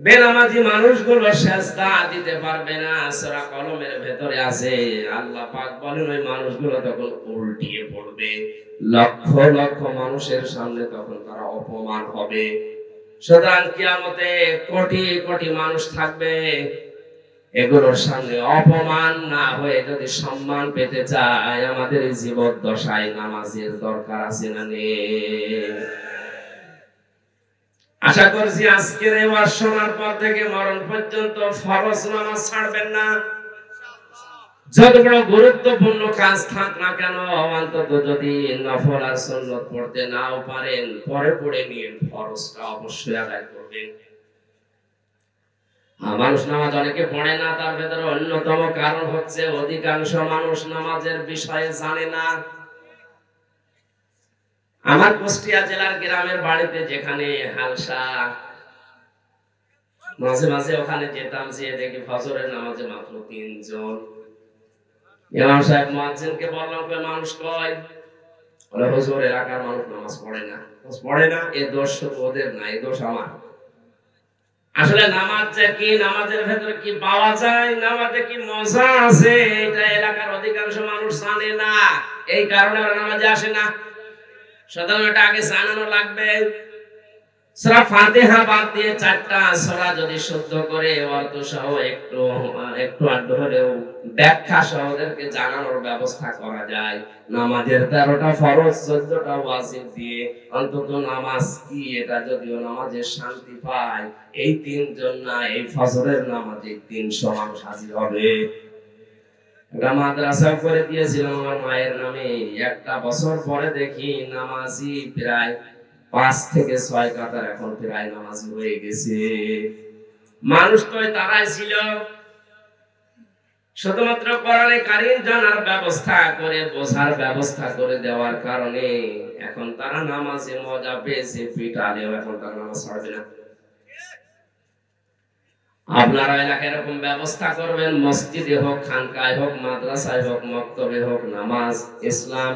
বেনামাজি মানুষগুলো সেজদা দিতে পারবে না, সূরা কলমের ভেতরে আছে। আল্লাহ পাক বলেন ওই মানুষগুলো তখন উল্টিয়ে পড়বে, লক্ষ লক্ষ মানুষের সামনে তখন তারা অপমান হবে। সুতরাং কিয়ামতে কোটি কোটি মানুষ থাকবে, এগুলোর সামনে অপমান না হয়ে যদি সম্মান পেতে চায়, আমাদের এই জীবদ্দশায় নামাজের দরকার আছে না নেই? আশা করছি আজকের এই ওয়াজ শোনার পর থেকে মরণ পর্যন্ত ফরজ নামাজ ছাড়বেন না। যত বড় গুরুত্বপূর্ণ কাজ থাক না কেন, অন্তত যদি নফল আর সুন্নাত পড়তে নাও পারেন, পরে পড়ে নিয়ে ফরজটা অবশ্যই আদায় করবেন। মানুষ নামাজ অনেকে পড়ে না, তার ভেতরে অন্যতম কারণ হচ্ছে অধিকাংশ মানুষ নামাজের বিষয়ে জানে না। আমার কুষ্টিয়া জেলার গ্রামের বাড়িতে যেখানে হালসা, মাঝে মাঝে ওখানে যেতাম, যে দেখি ফজরের নামাজে মাত্র 3 জন। ইমাম সাহেব মুয়াজ্জিনকে বললাম মানুষ কয়? বলে হুজুর এলাকার মানুষ নামাজ পড়ে না। পড়ে না এ দোষ শুধু ওদের না, এ দোষ আমার। আসলে নামাজ যে কি, নামাজের ভেতরে কি পাওয়া যায়, নামাজে কি মজা আছে, এটা এলাকার অধিকাংশ মানুষ জানে না। এই কারণে ওরা নামাজে আসে না। সুতরাং এটা আগে জানানো লাগবে। সূরা ফাতিহা বাদ দিয়ে 4টা সূরা যদি শুদ্ধ করে অর্থ সহ একটু আধটু হলেও ব্যাখ্যা সহ ওদেরকে জানানোর ব্যবস্থা করা যায়, নামাজের 13টা ফরজ 14টা ওয়াজিব দিয়ে অন্তত নামাজ কি এটা যদিও নামাজের শান্তি পায়, এই 3 জন না এই ফজরের নামাজে 300 মানুষ হাজির হবে। একটা মাদ্রাসা করে দিয়েছিলাম আমার মায়ের নামে, একটা বছর পরে দেখি নামাজি প্রায় 5 থেকে 6 কাতার এখন প্রায় নামাজি হয়ে গেছে। মানুষ তো তারাই ছিল, শুধুমাত্র কোরআনে কারীম জানার ব্যবস্থা করে, বোঝার ব্যবস্থা করে দেওয়ার কারণে এখন তারা নামাজে মজা পেয়েছে, পিটালেও এখন তারা নামাজ পড়বে না। আপনারা এলাকায় এরকম ব্যবস্থা করবেন, মসজিদে হোক, খানকায় হোক, মাদ্রাসায় হোক, মক্তবে হোক, নামাজ ইসলাম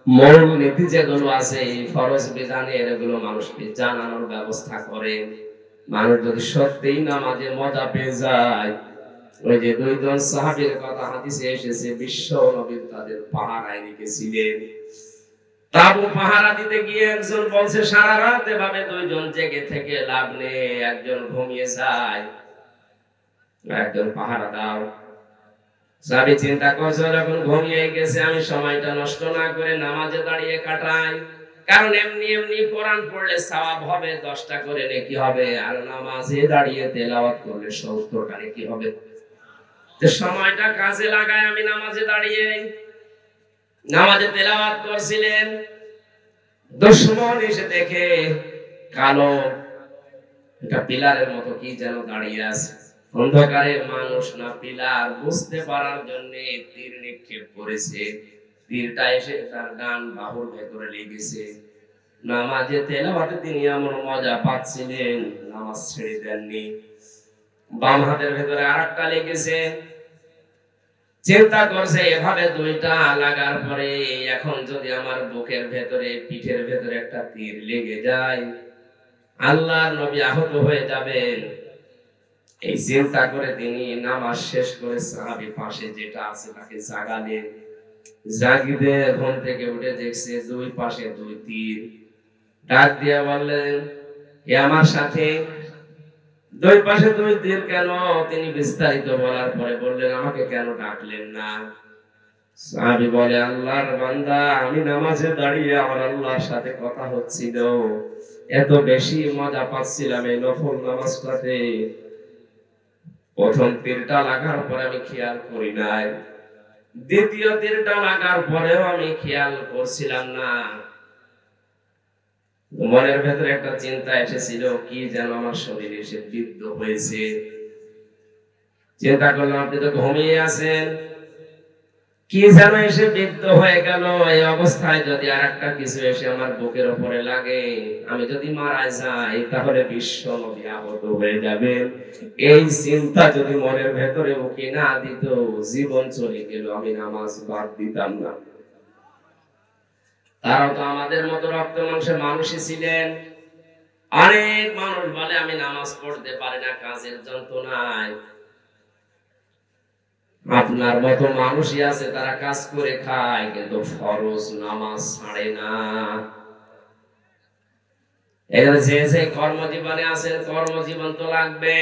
মূল নীতি যেগুলো আছে এই ফরজ বিধানে এগুলো মানুষকে জানানোর ব্যবস্থা করেন। মানুষ যদি সত্যিই নামাজে মজা পেয়ে যায়, ওই যে 2 জন সাহাবীর কথা হাদিসে এসেছে, বিশ্ব নবী তাদের পাহারায় রেখেছিলেন। তাবু পাহারা দিতে গিয়ে একজন বলছে সারা রাত এভাবে 2 জন জেগে থেকে লাভ নেই, একজন ঘুমিয়ে যায়, একজন পাহারা দাও। সাহাবী চিন্তা করছে যখন ঘুমিয়ে গেছে আমি সময়টা নষ্ট না করে নামাজে দাঁড়িয়ে কাটাই, কারণ এমনি এমনি কোরআন পড়লে সওয়াব হবে 10টা করে নেকি হবে, আর নামাজে দাঁড়িয়ে তেলাওয়াত করলে 70টা নেকি হবে। তো সময়টা কাজে লাগায় আমি নামাজে দাঁড়িয়ে নামাজে তেলাওয়াত করছিলেন। দুশমন এসে দেখে কালো একটা পিলারের মতো কি যেন দাঁড়িয়ে আছে, অন্ধকারে মানুষ না পিলার বুঝতে পারার জন্য তীর নিক্ষেপ করেছে। তীরটা এসে তার ডান বাহুর ভেতরে লেগেছে। নামাজে তেলাওয়াতে তিনি এমন মজা পাচ্ছিলেন, নামাজ ছেড়ে দেননি। বাম হাতের ভেতরে আরেকটা লেগেছে। চিন্তা করছে এভাবে 2টা লাগার পরে এখন যদি আমার বুকের ভেতরে, পিঠের ভেতরে একটা তীর লেগে যায়, আল্লাহর নবী আহত হয়ে যাবেন। এই চিন্তা করে তিনি নামাজ শেষ করে সাহাবী পাশে যেটা আছে তাকে জাগালেন। জাগিয়ে ঘুম থেকে উঠে দেখছে 2 পাশে 2 তীর। ডাক দিয়ে বললেন হে আমার সাথে, 2 পাশে 2 তীর কেন? তিনি বিস্তারিত বলার পরে বললেন আমাকে কেন ডাকলেন না? সাহাবী বলে আল্লাহর বান্দা, আমি নামাজে দাঁড়িয়ে আমার আল্লাহর সাথে কথা হচ্ছিল, এত বেশি মজা পাচ্ছিলাম এই নফল নামাজটাতে, প্রথম তীরটা লাগার পরে আমি খেয়াল করি নাই, দ্বিতীয় তীরটা লাগার পরেও আমি খেয়াল করছিলাম না। মনের ভেতরে একটা চিন্তা এসেছিল, কি যেন আমার শরীরে এসে বিদ্ধ হয়েছে। চিন্তা করলাম আপনি তো ঘুমিয়ে আছেন, কি যেন এসে বিদ্ধ হয়ে গেল। এই অবস্থায় যদি আর একটা কিছু এসে আমার বুকের উপরে লাগে, আমি যদি মারা যাই তাহলে বিশ্ব নবী আহত হয়ে যাবে। এই চিন্তা যদি মনের ভেতরে উকি না দিত, জীবন চলে গেল, আমি নামাজ বাদ দিতাম না। তারাও তো আমাদের মতো রক্ত মাংসের মানুষই ছিলেন। অনেক মানুষ বলে আমি নামাজ পড়তে পারি না কাজের যন্ত্রণায়। আপনার মতো মানুষই আছে তারা কাজ করে খায় কিন্তু ফরজ নামাজ ছাড়ে না। এখানে যে কর্মজীবনে আছেন, কর্মজীবন তো লাগবে।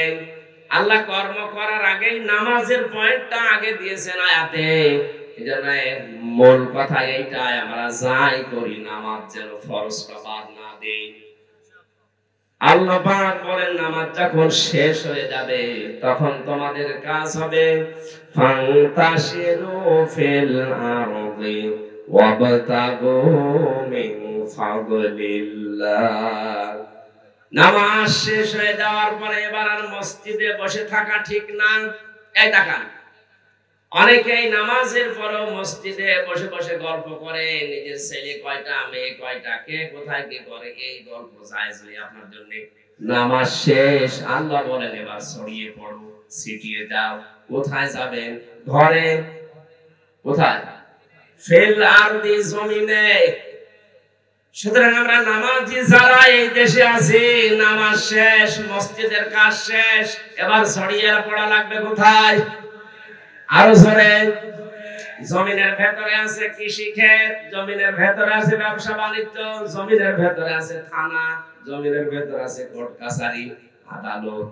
আল্লাহ কর্ম করার আগেই নামাজের পয়েন্টটা আগে দিয়েছেন আয়াতে। এজন্য মূল কথা এইটাই, আমরা যাই করি নামাজ যেন ফরজটা বাদ না দেই। আল্লাহ পাক বলেন নামাজ যখন শেষ হয়ে যাবে তখন তোমাদের কাজ হবে ফান্তাশিরু ফিল আরদি ওয়াবতাগু মিন ফাদলিল্লাহ। নামাজ শেষ হয়ে যাওয়ার পরে এবার আর মসজিদে বসে থাকা ঠিক না। এই দেখান, অনেকেই নামাজের পরেও মসজিদে বসে বসে গল্প করে, নিজের ছেলে কয়টা, মেয়ে কয়টা, কে কোথায় কি করে, এই গল্প জায়েজ নেই আপনার জন্য। নামাজ শেষ, আল্লাহ বলেন এবার ছড়িয়ে পড়ো, ছিটিয়ে যাও। কোথায় যাবেন? ঘরে। কোথায়? ফিল আরদি, জমিনে। সুতরাং আমরা নামাজি যারা এই দেশে আছি, নামাজ শেষ, মসজিদের কাজ শেষ, এবার ছড়িয়ে পড়া লাগবে কোথায়? আরো জোরে। জমিনের ভেতরে আছে কৃষি ক্ষেত, জমিনের ভেতরে আছে ব্যবসা বাণিজ্য, জমিনের ভেতরে আছে থানা, জমিনের ভেতরে আছে কোর্ট কাছারি, আদালত।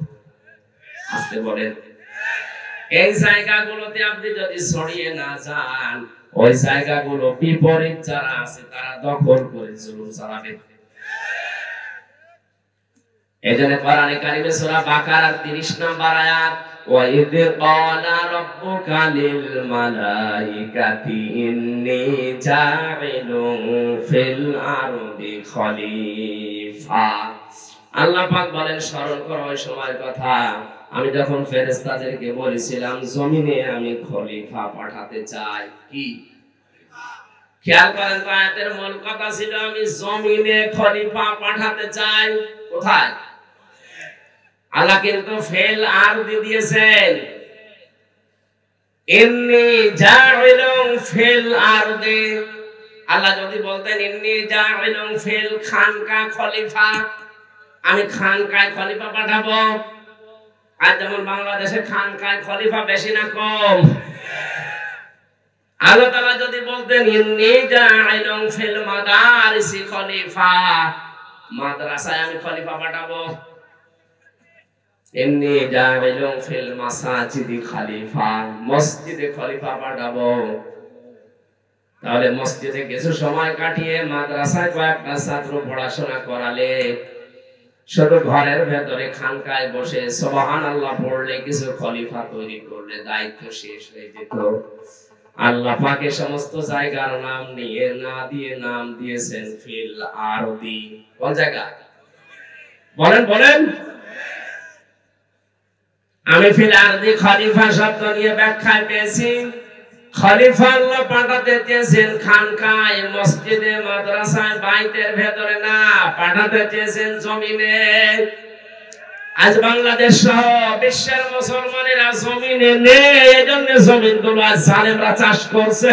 আসতে বলেন। এই জায়গাগুলোতে আপনি যদি ছড়িয়ে না যান, ওই জায়গাগুলো বিপরীত যারা আছে তারা দখল করে জুলুম চালাবে। এজন্য কোরআনে কারিমে সূরা বাকারার 30 নম্বর আয়াত, وَإِذْ قَالَ رَبُّكَ لِلْمَلَائِكَةِ إِنِّي جَاعِلٌ فِي الْأَرْضِ خَلِيفَةً। আল্লাহ পাক বলেন স্মরণ করো ওই সময়ের কথা, আমি যখন ফেরেশতাদেরকে বলেছিলাম জমিনে আমি খলিফা পাঠাতে চাই। কি খেয়াল করেন তো, আয়াতের মূল কথা ছিল আমি জমিনে খলিফা পাঠাতে চাই। কোথায়? আল্লাহ কিন্তু ফেল আরদি দিয়েছেন। ইন্নী জাইলুন ফিল আরদি, আল্লাহ যদি বলতেন ইন্নী জাইলুন ফিল খানকা খলিফা, আমি খানকায় খলিফা পাঠাবো। আর যেমন বাংলাদেশে খানকায় খলিফা বেশি না কম? আল্লাহ তাআলা যদি বলতেন ইন্নী জাইলুন ফিল মাদারিসি খলিফা, মাদ্রাসায় আমি খলিফা পাঠাবো। ইন্নী জাইলুন ফিল মাসাজিদি খলিফা, মসজিদে খলিফা পাঠাবো। তাহলে মসজিদে কিছু সময় কাটিয়ে মাদ্রাসায় কয়েকটা ছাত্র পড়াশোনা করালে, শুধু ঘরের ভেতরে খানকায় বসে সুবহানাল্লাহ পড়লে, কিছু খলিফা তৈরি করলে দায়িত্ব শেষ হয়ে যেত। আল্লাহ পাক এই সমস্ত জায়গার নাম নিয়ে না দিয়ে নাম দিয়েছেন ফিল আরদি। কোন জায়গা? বলেন বলেন। আমি ফিল আরদি খলিফা শব্দ নিয়ে ব্যাখ্যা পেয়েছি, খলিফা আল্লাহ পাঠাতে চেয়েছেন খানকায়, মসজিদে, মাদ্রাসায়, বাইতের ভেতরে না, পাঠাতে চেয়েছেন জমিনে। আজ বাংলাদেশ সহ বিশ্বের মুসলমানেরা জমিনে নেই, এজন্য জমিনগুলো আজ জালেমরা চাষ করছে,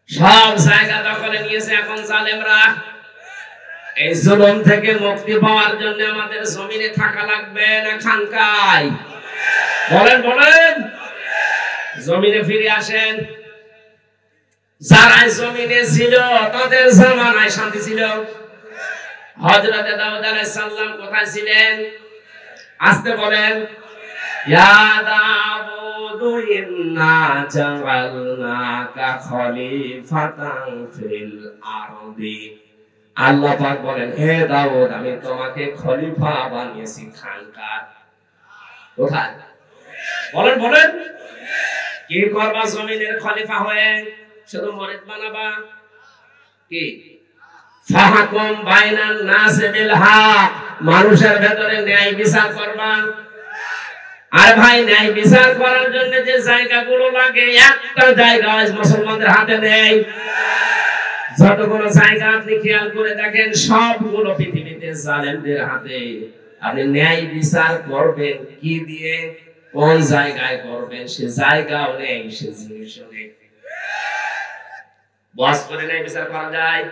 সব জায়গা দখলে নিয়েছে এখন জালেমরা। এই জুলুম থেকে মুক্তি পাওয়ার জন্য আমাদের জমিনে থাকা লাগবে না খানকায়? বলেন বলেন। জমিনে ফিরে আসেন। যারা জমিনে ছিল তাদের জামানায় শান্তি ছিল। হযরত দাউদ আলাইহিস সালাম কোথায় ছিলেন? আসতে বলেন। ইয়া দাউদু ইন্না জাআলনাকা খলিফাতান ফিল আরদি। আল্লাহ পাক বলেন, হে দাউদ আমি তোমাকে খলিফা বানিয়েছি খানকার। কোথায়? বলেন বলেন। কি করবা জমিনের খলিফা হয়ে? শুধু মরিদ বানাবা? কি ফাহকুম বাইনান নাস বিল হক, মানুষের ভেতরে ন্যায় বিচার করবা? আর ভাই ন্যায় বিচার করার জন্য যে জায়গাগুলো লাগে একটা জায়গা আজ মুসলমানদের হাতে নেই। যতগুলো জায়গা আপনি খেয়াল করে দেখেন সবগুলো পৃথিবীতে জালেমদের হাতে। আপনি ন্যায় বিচার করবেন কি দিয়ে, কোন জায়গায় করবেন সে জায়গাও নেই, সে জিনিসও নেই। বস করে ন্যায় বিচার করা যায়?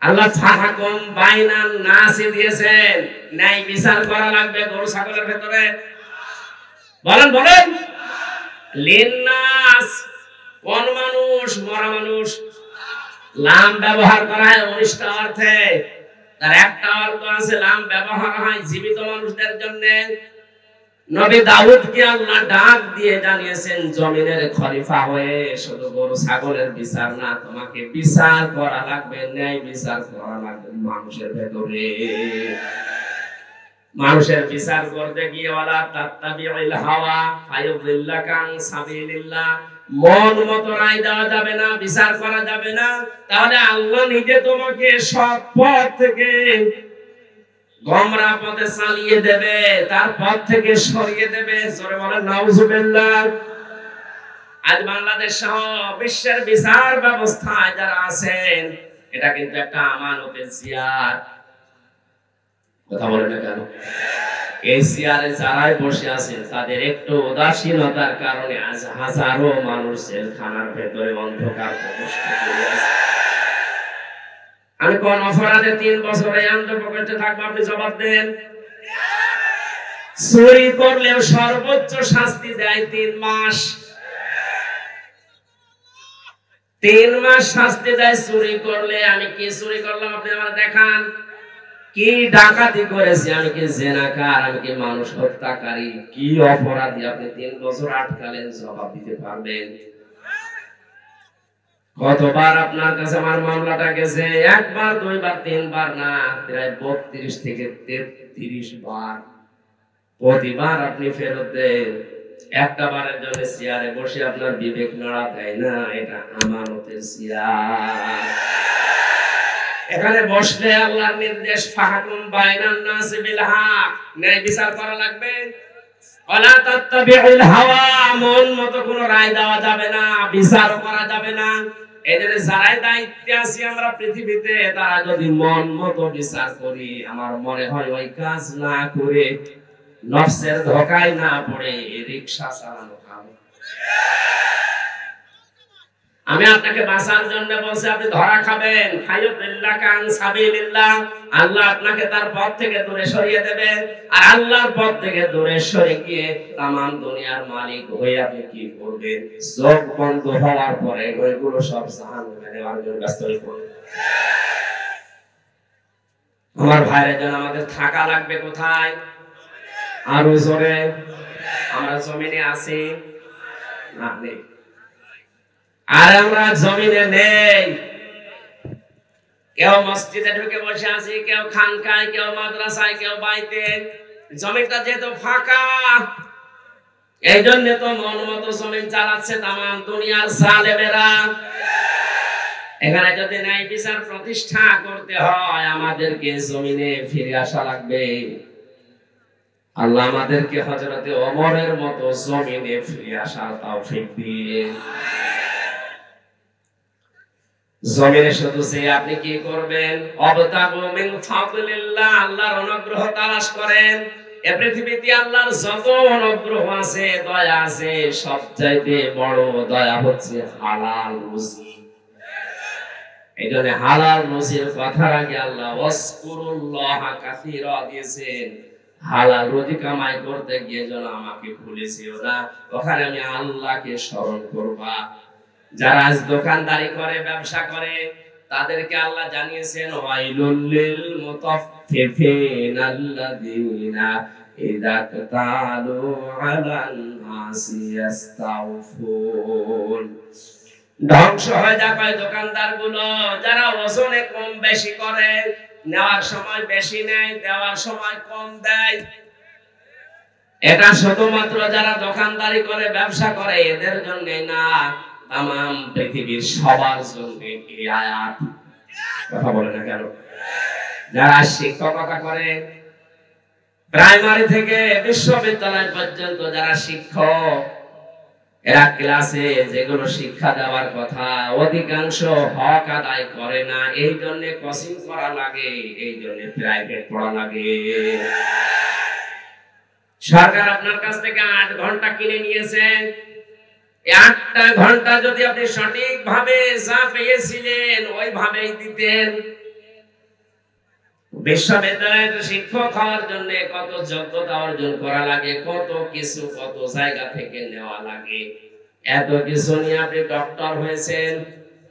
আল্লাহ ফাহাকুম বাইনান নাসি দিয়েছেন, ন্যায় বিচার করা লাগবে গরু ছাগলের ভেতরে। বলেন বলেন লিন্নাস, কোন মানুষ? মরা মানুষ। লাম ব্যবহার করা হয় 19টা অর্থে, তার একটা অর্থ আছে লাম ব্যবহার হয় জীবিত মানুষদের জন্য। নবী দাউদকে আল্লাহ ডাক দিয়ে জানিয়েছেন জমিনের খলিফা হয়ে শুধু গরু ছাগলের বিচার না, তোমাকে বিচার করা লাগবে, ন্যায় বিচার করা লাগবে মানুষের ভেতরে। মানুষের বিচার করতে গিয়ে ওয়ালা তাত্তাবিউল হাওয়া ফায়ুদিল্লাকা আন সাবিলিল্লাহ, মন মতো রায় দেওয়া যাবে না, বিচার করা যাবে না। তাহলে আল্লাহ নিজে তোমাকে সৎ পথ থেকে গোমরাহ পথে চালিয়ে দেবে, তার পথ থেকে সরিয়ে দেবে। জোরে বলেন নাউজুবিল্লাহ। আজ বাংলাদেশ সহ বিশ্বের বিচার ব্যবস্থায় যারা আছেন, এটা কিন্তু একটা আমানতের জিয়ার। কথা বলেন না কেন? এই চেয়ারে যারাই বসে আছেন তাদের একটু উদাসীনতার কারণে আজ হাজারো মানুষ জেলখানার ভেতরে অন্ধকার প্রকোষ্ঠে পড়ে আছে। আমি কোন অপরাধে 3 বছর এই অন্ধপ্রকোষ্ঠে থাকবো? আপনি জবাব দেন। চুরি করলেও সর্বোচ্চ শাস্তি দেয় 3 মাস। 3 মাস শাস্তি দেয় চুরি করলে। আমি কি চুরি করলাম আপনি আমার দেখান। কি ডাকাতি করেছি, আমি কি জেনাকার, আমি কি মানুষ হত্যাকারী, কি অপরাধী আপনি 3 বছর আটকালেন, জবাব দিতে পারবেন? কতবার আপনার কাছে আমার মামলাটা গেছে? 1 বার 2 বার 3 বার না, প্রায় 32 থেকে 33 বার। প্রতিবার আপনি ফেরত দেন। একটা বারের জন্য চেয়ারে বসে আপনার বিবেক নড়া দেয় না, এটা আমানতের চেয়ার। এখানে বসলে আল্লাহর নির্দেশ ফাহাকুম বাইনান নাসি বিল হক, ন্যায় বিচার করা লাগবে। ওয়ালা তাত্তাবিউল হাওয়া, মন মতো কোনো রায় দেওয়া যাবে না, বিচার করা যাবে না। এদের যারাই দায়িত্বে আছি আমরা পৃথিবীতে, তারা যদি মন মতো বিচার করি, আমার মনে হয় ওই কাজ না করে নফসের ধোঁকায় না পড়ে রিকশা চালানো ভালো। আমি আপনাকে বাঁচার জন্য বলছি, আপনি ধরা খাবেন। ফায়ুদিল্লাকা আন সাবিলিল্লাহ, আল্লাহ আপনাকে তার পথ থেকে দূরে সরিয়ে দেবে। আর আল্লাহর পথ থেকে দূরে সরে গিয়ে তামাম দুনিয়ার মালিক হয়ে আপনি কি করবেন? চোখ বন্ধ হওয়ার পরে ওইগুলো সব জাহান্নামে নেওয়ার জন্য ব্যস্ত হয়ে পড়বেন। আমার ভাইরা যেন আমাদের থাকা লাগবে কোথায়? আরো জোরে। আমরা জমিনে আছি না? নেই। আর আমরা জমিনে নেই। কেউ মসজিদে ঢুকে বসে আছি, কেউ খানকায়, কেউ মাদ্রাসায়, কেউ বাড়িতে। জমিটা যেহেতু ফাঁকা, এই জন্য তো মন মতো জমিন চালাচ্ছে তামাম দুনিয়ার জালেমেরা। এখানে যদি ন্যায় বিচার প্রতিষ্ঠা করতে হয়, আমাদেরকে জমিনে ফিরে আসা লাগবে। আল্লাহ আমাদেরকে হযরতে ওমরের মতো জমিনে ফিরে আসার তৌফিক দিন। জমিনে শুধু সে আপনি কি করবেন? অবতাগু মিন ফাদলিল্লাহ, আল্লাহর অনুগ্রহ তালাশ করেন। এই পৃথিবীতে আল্লাহর যত অনুগ্রহ আছে, দয়া আছে, সবচাইতে বড় দয়া হচ্ছে হালাল রুজি। এইজন্য হালাল রুজির কথার আগে আল্লাহ ওয়াসকুরুল্লাহ কাসীরা দিয়েছেন। হালাল রুজি কামাই করতে গিয়ে যেন আমাকে ভুলেছিও না, ওখানে আমি আল্লাহকে স্মরণ করবা। যারা আজ দোকানদারি করে, ব্যবসা করে, তাদেরকে আল্লাহ জানিয়েছেন ওয়াইলুল লিল মুতাফফিফিন আল্লাযীনা ইযা তালু আলান নাসি ইস্তাউফুন। ধ্বংস হয়ে যায় দোকানদার গুলো যারা ওজনে কম বেশি করে, নেওয়ার সময় বেশি নেয়, দেওয়ার সময় কম দেয়। এটা শুধুমাত্র যারা দোকানদারি করে, ব্যবসা করে, এদের জন্য না, তামাম পৃথিবীর সবার জন্য এই আয়াত। কথা বলে না কেন? যারা শিক্ষকতা করে, প্রাইমারি থেকে বিশ্ববিদ্যালয় পর্যন্ত যারা শিক্ষক, এরা ক্লাসে যেগুলো শিক্ষা দেওয়ার কথা অধিকাংশ হক আদায় করে না। এই জন্য কোচিং করা লাগে, এই জন্য প্রাইভেট পড়া লাগে। সরকার আপনার কাছ থেকে 8 ঘন্টা কিনে নিয়েছেন। 8টা ঘন্টা যদি আপনি সঠিকভাবে যা পেয়েছিলেন ওইভাবেই দিতেন। বিশ্ববিদ্যালয়ের শিক্ষক হওয়ার জন্য কত যোগ্যতা অর্জন করা লাগে, কত কিছু কত জায়গা থেকে নেওয়া লাগে। এত কিছু নিয়ে আপনি ডক্টর হয়েছেন,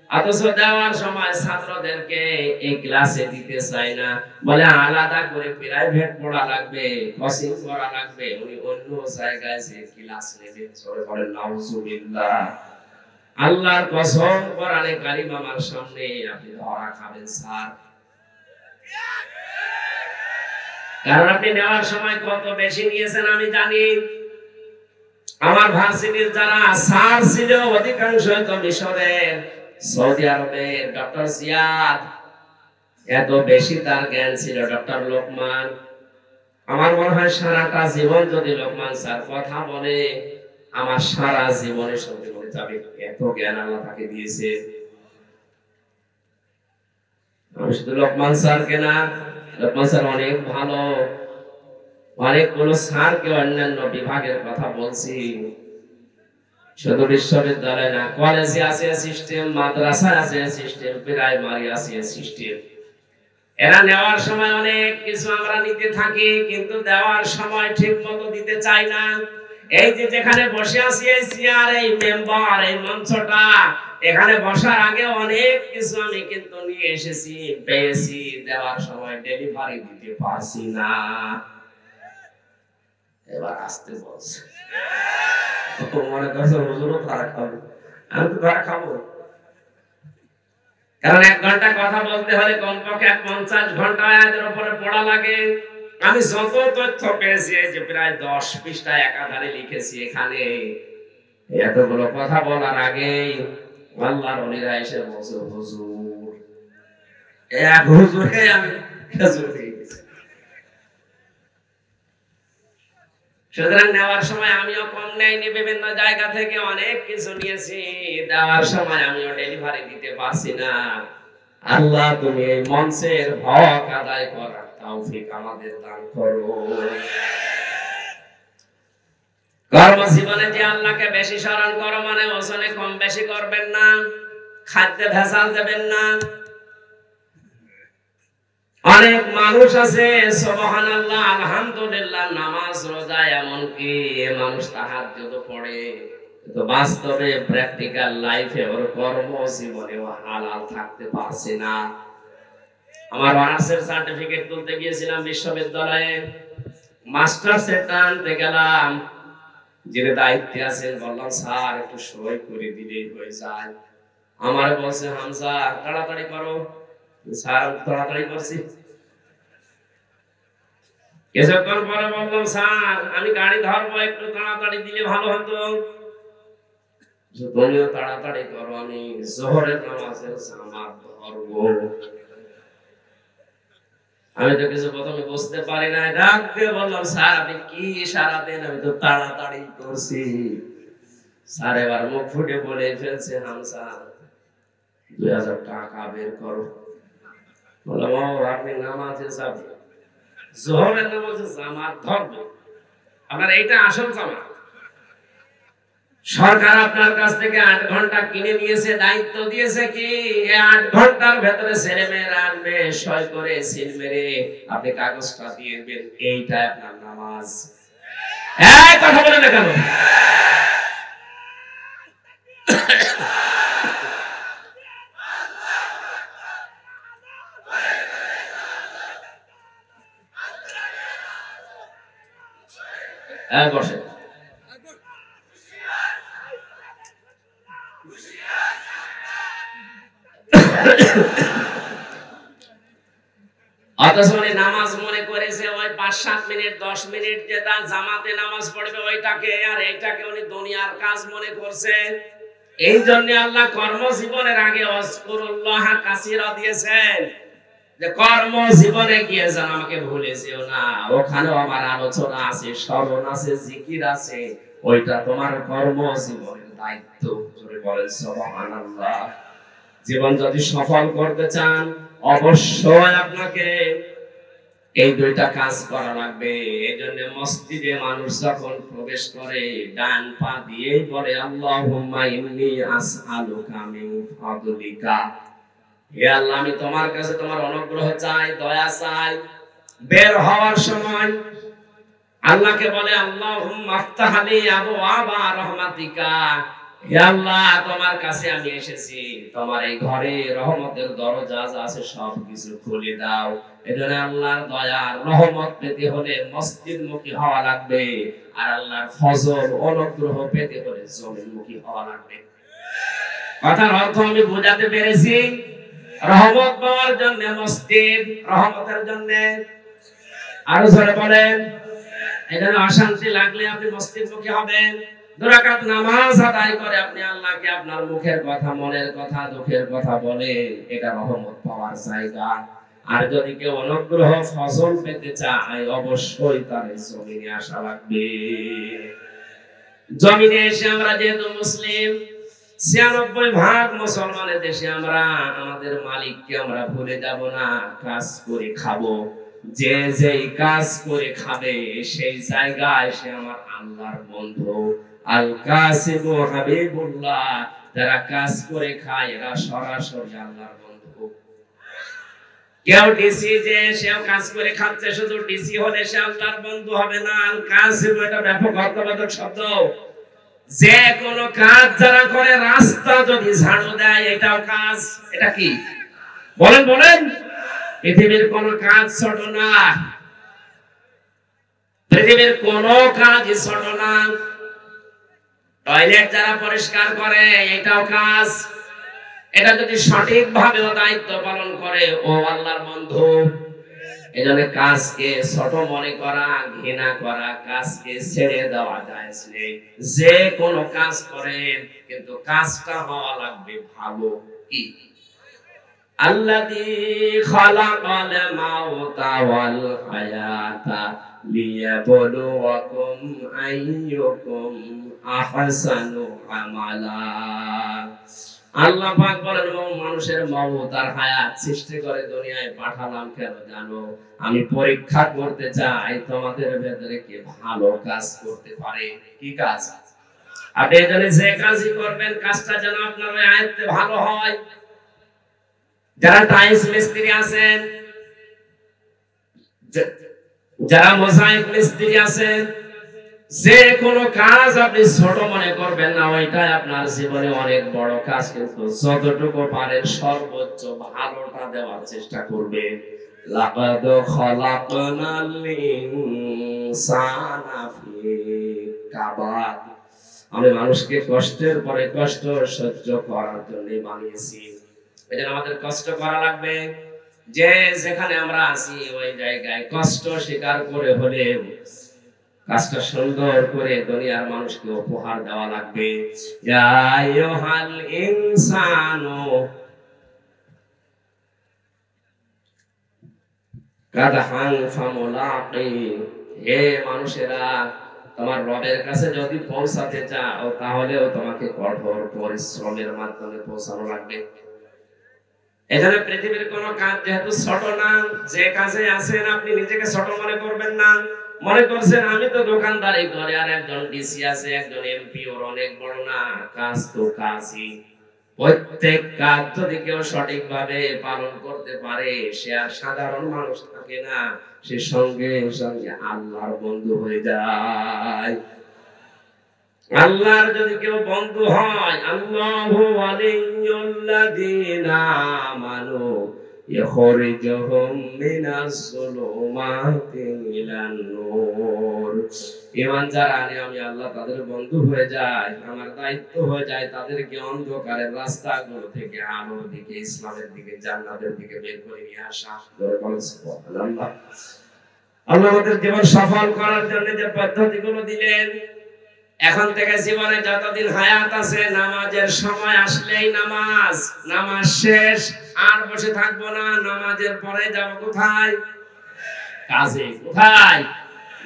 অথচ দেওয়ার সময় ছাত্রদেরকে এই ক্লাসে দিতে চায় না, বলে আলাদা করে প্রাইভেট পড়া লাগবে, কোচিং করা লাগবে, উনি অন্য জায়গায় যে ক্লাস নেবেন। সরে বলেন নাউজুবিল্লাহ। আল্লাহর কসম, কোরআনে কারীম আমার সামনে, আপনি ধরা খাবেন স্যার। কারণ আপনি নেওয়ার সময় কত বেশি নিয়েছেন আমি জানি। আমার ভার্সিটির যারা স্যার ছিল অধিকাংশ তো মিশরের, সৌদি আরবের। ডক্টর জিয়াদ, এত বেশি তার জ্ঞান ছিল। ডক্টর লোকমান, আমার মনে হয় সারাটা জীবন যদি লোকমান স্যার কথা বলে, আমার সারা জীবনের সঙ্গে বলে যাবে, এত জ্ঞান আল্লাহ তাকে দিয়েছে। আমি শুধু লোকমান স্যারকে না, লোকমান স্যার অনেক ভালো, অনেকগুলো স্যারকে অন্যান্য বিভাগের কথা বলছি। শুধু বিশ্ববিদ্যালয় না, কলেজে আছে সিস্টেম, মাদ্রাসায় আছে সিস্টেম, প্রাইমারি আছে সিস্টেম। এরা নেওয়ার সময় অনেক কিছু আমরা নিতে থাকি, কিন্তু দেওয়ার সময় ঠিক মতো দিতে চাই না। এই যে যেখানে বসে আছি, এই চেয়ার, এই মেম্বার, এই মঞ্চটা, এখানে বসার আগে অনেক কিছু আমি কিন্তু নিয়ে এসেছি, পেয়েছি, দেওয়ার সময় ডেলিভারি দিতে পারছি না। এবার আসতে বলছে, মনে করছে হুজুরও তারা খাবো, আমি তো তারা খাবো। কারণ 1 ঘন্টা কথা বলতে হলে কমপক্ষে 50 ঘন্টা এর উপরে পড়া লাগে। আমি যত তথ্য পেয়েছি, এই যে প্রায় 10 পৃষ্ঠা একাধারে লিখেছি এখানে। এতগুলো কথা বলার আগে আল্লাহর ওলিরা এসে বলছে, হুজুর, এক হুজুরকে আমি খেজুর দিয়ে দিয়েছি। সুতরাং নেওয়ার সময় আমিও কম নেইনি, বিভিন্ন জায়গা থেকে অনেক কিছু নিয়েছি। দেওয়ার সময় আমিও ডেলিভারি দিতে পারছি না। আল্লাহ, তুমি এই মঞ্চের হক আদায় করার তৌফিক আমাদের দান করো। কর্মজীবনে যে আল্লাহকে বেশি স্মরণ করো, মানে ওজনে কম বেশি করবেন না, খাদ্যে ভেজাল দেবেন না। অনেক মানুষ আছে সুবহানাল্লাহ, আলহামদুলিল্লাহ, নামাজ রোজা, এমনকি মানুষ তাহাজ্জুদ পড়ে, কিন্তু বাস্তবে প্র্যাকটিক্যাল লাইফে ওর কর্মজীবনে ও হালাল থাকতে পারছে না। আমার অনার্সের সার্টিফিকেট তুলতে গিয়েছিলাম বিশ্ববিদ্যালয়ে, মাস্টার্সের টানতে গেলাম, যিনি দায়িত্বে আছেন বললাম, স্যার একটু সই করে দিলেই হয়ে যায়। আমার বলছে, হামজা তাড়াতাড়ি করো। স্যার তাড়াতাড়ি করছি। কিছুক্ষণ পরে বললাম, স্যার আমি গাড়ি ধরবো, একটু তাড়াতাড়ি দিলে ভালো হতো। তুমিও তাড়াতাড়ি করো, আমি জোহরের নামাজের জামাত ধরবো। আমি তো কিছু প্রথমে বুঝতে পারি না, ডাক দিয়ে বললাম, স্যার আপনি কি ইশারা দেন, আমি তো তাড়াতাড়ি করছি। স্যার এবার মুখ ফুটে বলে ফেলছে, হামজা 2000 টাকা বের করো। বললাম, ও আপনি নামাজে যাবেন, জোহরের নামাজে জামাত ধরবেন, আপনার এইটা আসল জামাত। সরকার আপনার কাছ থেকে 8 ঘন্টা কিনে নিয়েছে, দায়িত্ব দিয়েছে কি 8 ঘন্টার ভেতরে ছেলে মেয়েরা আনবে, সই করে সিল মেরে আপনি কাগজটা দিয়ে দেবেন, এইটা আপনার নামাজ। এই কথা বলে না কেন? বসে অথচ নামাজ মনে করেছে ওই 5-7 মিনিট 10 মিনিট যেটা জামাতে নামাজ পড়বে ওইটাকে, আর এইটাকে উনি দুনিয়ার কাজ মনে করছে। এই জন্য আল্লাহ কর্মজীবনের আগে ওয়াজকুরুল্লাহ কাসীরা দিয়েছেন। যে কর্ম জীবনে গিয়ে যেন আমাকে ভুলে যেও না, ওখানেও আমার আলোচনা আছে, স্মরণ আছে, জিকির আছে, ওইটা তোমার কর্ম জীবনের দায়িত্ব। জোরে বলেন সুবহানাল্লাহ। জীবন যদি সফল করতে চান অবশ্যই আপনাকে এই দুইটা কাজ করা লাগবে। এজন্য মসজিদে মানুষ যখন প্রবেশ করে ডান পা দিয়ে বলে আল্লাহুম্মা ইন্নী আসআলুকা মিন ফাদলিকা, হে আল্লাহ আমি তোমার কাছে তোমার অনুগ্রহ চাই, দয়া চাই। বের হওয়ার সময় আল্লাহকে বলে আল্লাহুম্মা আফতাহ লি আবওয়াবা রাহমাতিকা, হে আল্লাহ তোমার কাছে আমি এসেছি, তোমার এই ঘরে রহমতের দরজা যা আছে সবকিছু খুলে দাও। এজন্য আল্লাহর দয়া রহমত পেতে হলে মসজিদমুখী হওয়া লাগবে, আর আল্লাহর ফজল অনুগ্রহ পেতে হলে জমিনমুখী হওয়া লাগবে। কথার অর্থ আমি বোঝাতে পেরেছি? রহমত পাওয়ার জন্য মসজিদ, রহমতের জন্য আরো জোরে বলেন। এজন্য অশান্তি লাগলে আপনি মসজিদমুখী হবেন। 2 রাকাত নামাজ আদায় করে আপনি আল্লাহকে আপনার মুখের কথা, মনের কথা, দুঃখের কথা বলেন, এটা রহমত পাওয়ার জায়গা। আর যদি কেউ অনুগ্রহ ফজল পেতে চায় অবশ্যই তার জমিনে আসা লাগবে। জমিনে এসে আমরা যেহেতু মুসলিম, 96% মুসলমানের দেশে আমরা আমাদের মালিককে আমরা ভুলে যাব না, কাজ করে খাবো। যে যেই কাজ করে খাবে সেই জায়গায় সে আমার আল্লাহর বন্ধু। আল কাসিবু হাবিবুল্লাহ, যারা কাজ করে খায় এরা সরাসরি আল্লাহর বন্ধু। কেউ ডিসি যে সেও কাজ করে খাচ্ছে, শুধু ডিসি হলে সে আল্লাহর বন্ধু হবে না। আল কাসিবু এটা ব্যাপক অর্থবোধক শব্দ। যে কোনো কাজ যারা করে, রাস্তা যদি ঝাড়ু দেয় এটাও কাজ। এটা কি বলেন বলেন? পৃথিবীর কোন কাজ ছোট না, পৃথিবীর কোন কাজ ছোট না। টয়লেট যারা পরিষ্কার করে এটাও কাজ। এটা যদি সঠিকভাবে দায়িত্ব পালন করে ও আল্লাহর বন্ধু। এজন্য কাজকে ছোট মনে করা, ঘৃণা করা, কাজকে ছেড়ে দেওয়া যায় না। যে কোনো কাজ করেন কিন্তু কাজটা হওয়া লাগবে ভালো। কি? আল্লাযী খালাকাল মাউতা ওয়াল হায়াতা লিয়াবলুয়াকুম আইয়ুকুম আহসানু আমালা। আল্লাহ পাক বলেন মানুষের মওত আর হায়াত সৃষ্টি করে দুনিয়ায় পাঠালাম কেন জানো? আমি পরীক্ষা করতে চাই তোমাদের ভেতরে কে ভালো কাজ করতে পারে। কি কাজ? আপনি এজন্য যে কাজই করবেন কাজটা যেন আপনার ওই আয়াতে ভালো হয়। যারা টাইলস মিস্ত্রি আছেন, যারা মোজাইক মিস্ত্রি আছেন, যে কোনো কাজ আপনি ছোট মনে করবেন না, ওইটাই আপনার জীবনে অনেক বড় কাজ। কিন্তু যতটুকু পারেন সর্বোচ্চ ভালোটা দেওয়ার চেষ্টা করবেন। লাকাদ খালাকনাল ইনসানা ফি কাবাদ, আমি মানুষকে কষ্টের পরে কষ্ট সহ্য করার জন্য বানিয়েছি। এজন্য আমাদের কষ্ট করা লাগবে। যে যেখানে আমরা আছি ওই জায়গায় কষ্ট স্বীকার করে হলে কাজটা সুন্দর করে দুনিয়ার মানুষকে উপহার দেওয়া লাগবে। ইয়া আইয়ুহাল ইনসানু কাদহান ফামুলাকি, হে মানুষেরা তোমার রবের কাছে যদি পৌঁছাতে চাও তাহলেও তোমাকে কঠোর পরিশ্রমের মাধ্যমে পৌঁছানো লাগবে। এখানে পৃথিবীর কোন কাজ যেহেতু ছোট না, যে কাজে আছেন আপনি নিজেকে ছোট মনে করবেন না। মনে করছেন আমি তো দোকানদারি করে, আর একজন ডিসি আছে, একজন এমপি, ওর অনেক বড় না। কাজ তো কাজই। প্রত্যেক কাজ যদি কেউ সঠিকভাবে পালন করতে পারে সে আর সাধারণ মানুষ থাকে না, সে সঙ্গে সঙ্গে আল্লাহর বন্ধু হয়ে যায়। আল্লাহর যদি কেউ বন্ধু হয়, আল্লাহু ওয়ালিয়্যুল্লাযীনা আমানু ইখরিজুহুম মিনাস যুলুমাতি ইলান নূর। ঈমান যারা আনে আমি আল্লাহ তাদের বন্ধু হয়ে যায়। আমার দায়িত্ব হয়ে যায় তাদেরকে অন্ধকারের রাস্তাগুলো থেকে আলোর দিকে, ইসলামের দিকে, জান্নাতের দিকে বের করে নিয়ে আসা। সুবহানাল্লাহ। আল্লাহ আমাদের জীবন সফল করার জন্য যে পদ্ধতিগুলো দিলেন এখন থেকে জীবনে যতদিন হায়াত আছে নামাজের সময় আসলেই নামাজ, নামাজ শেষ আর বসে থাকবো না, নামাজের পরে যাব কোথায়? কাজে। কোথায়?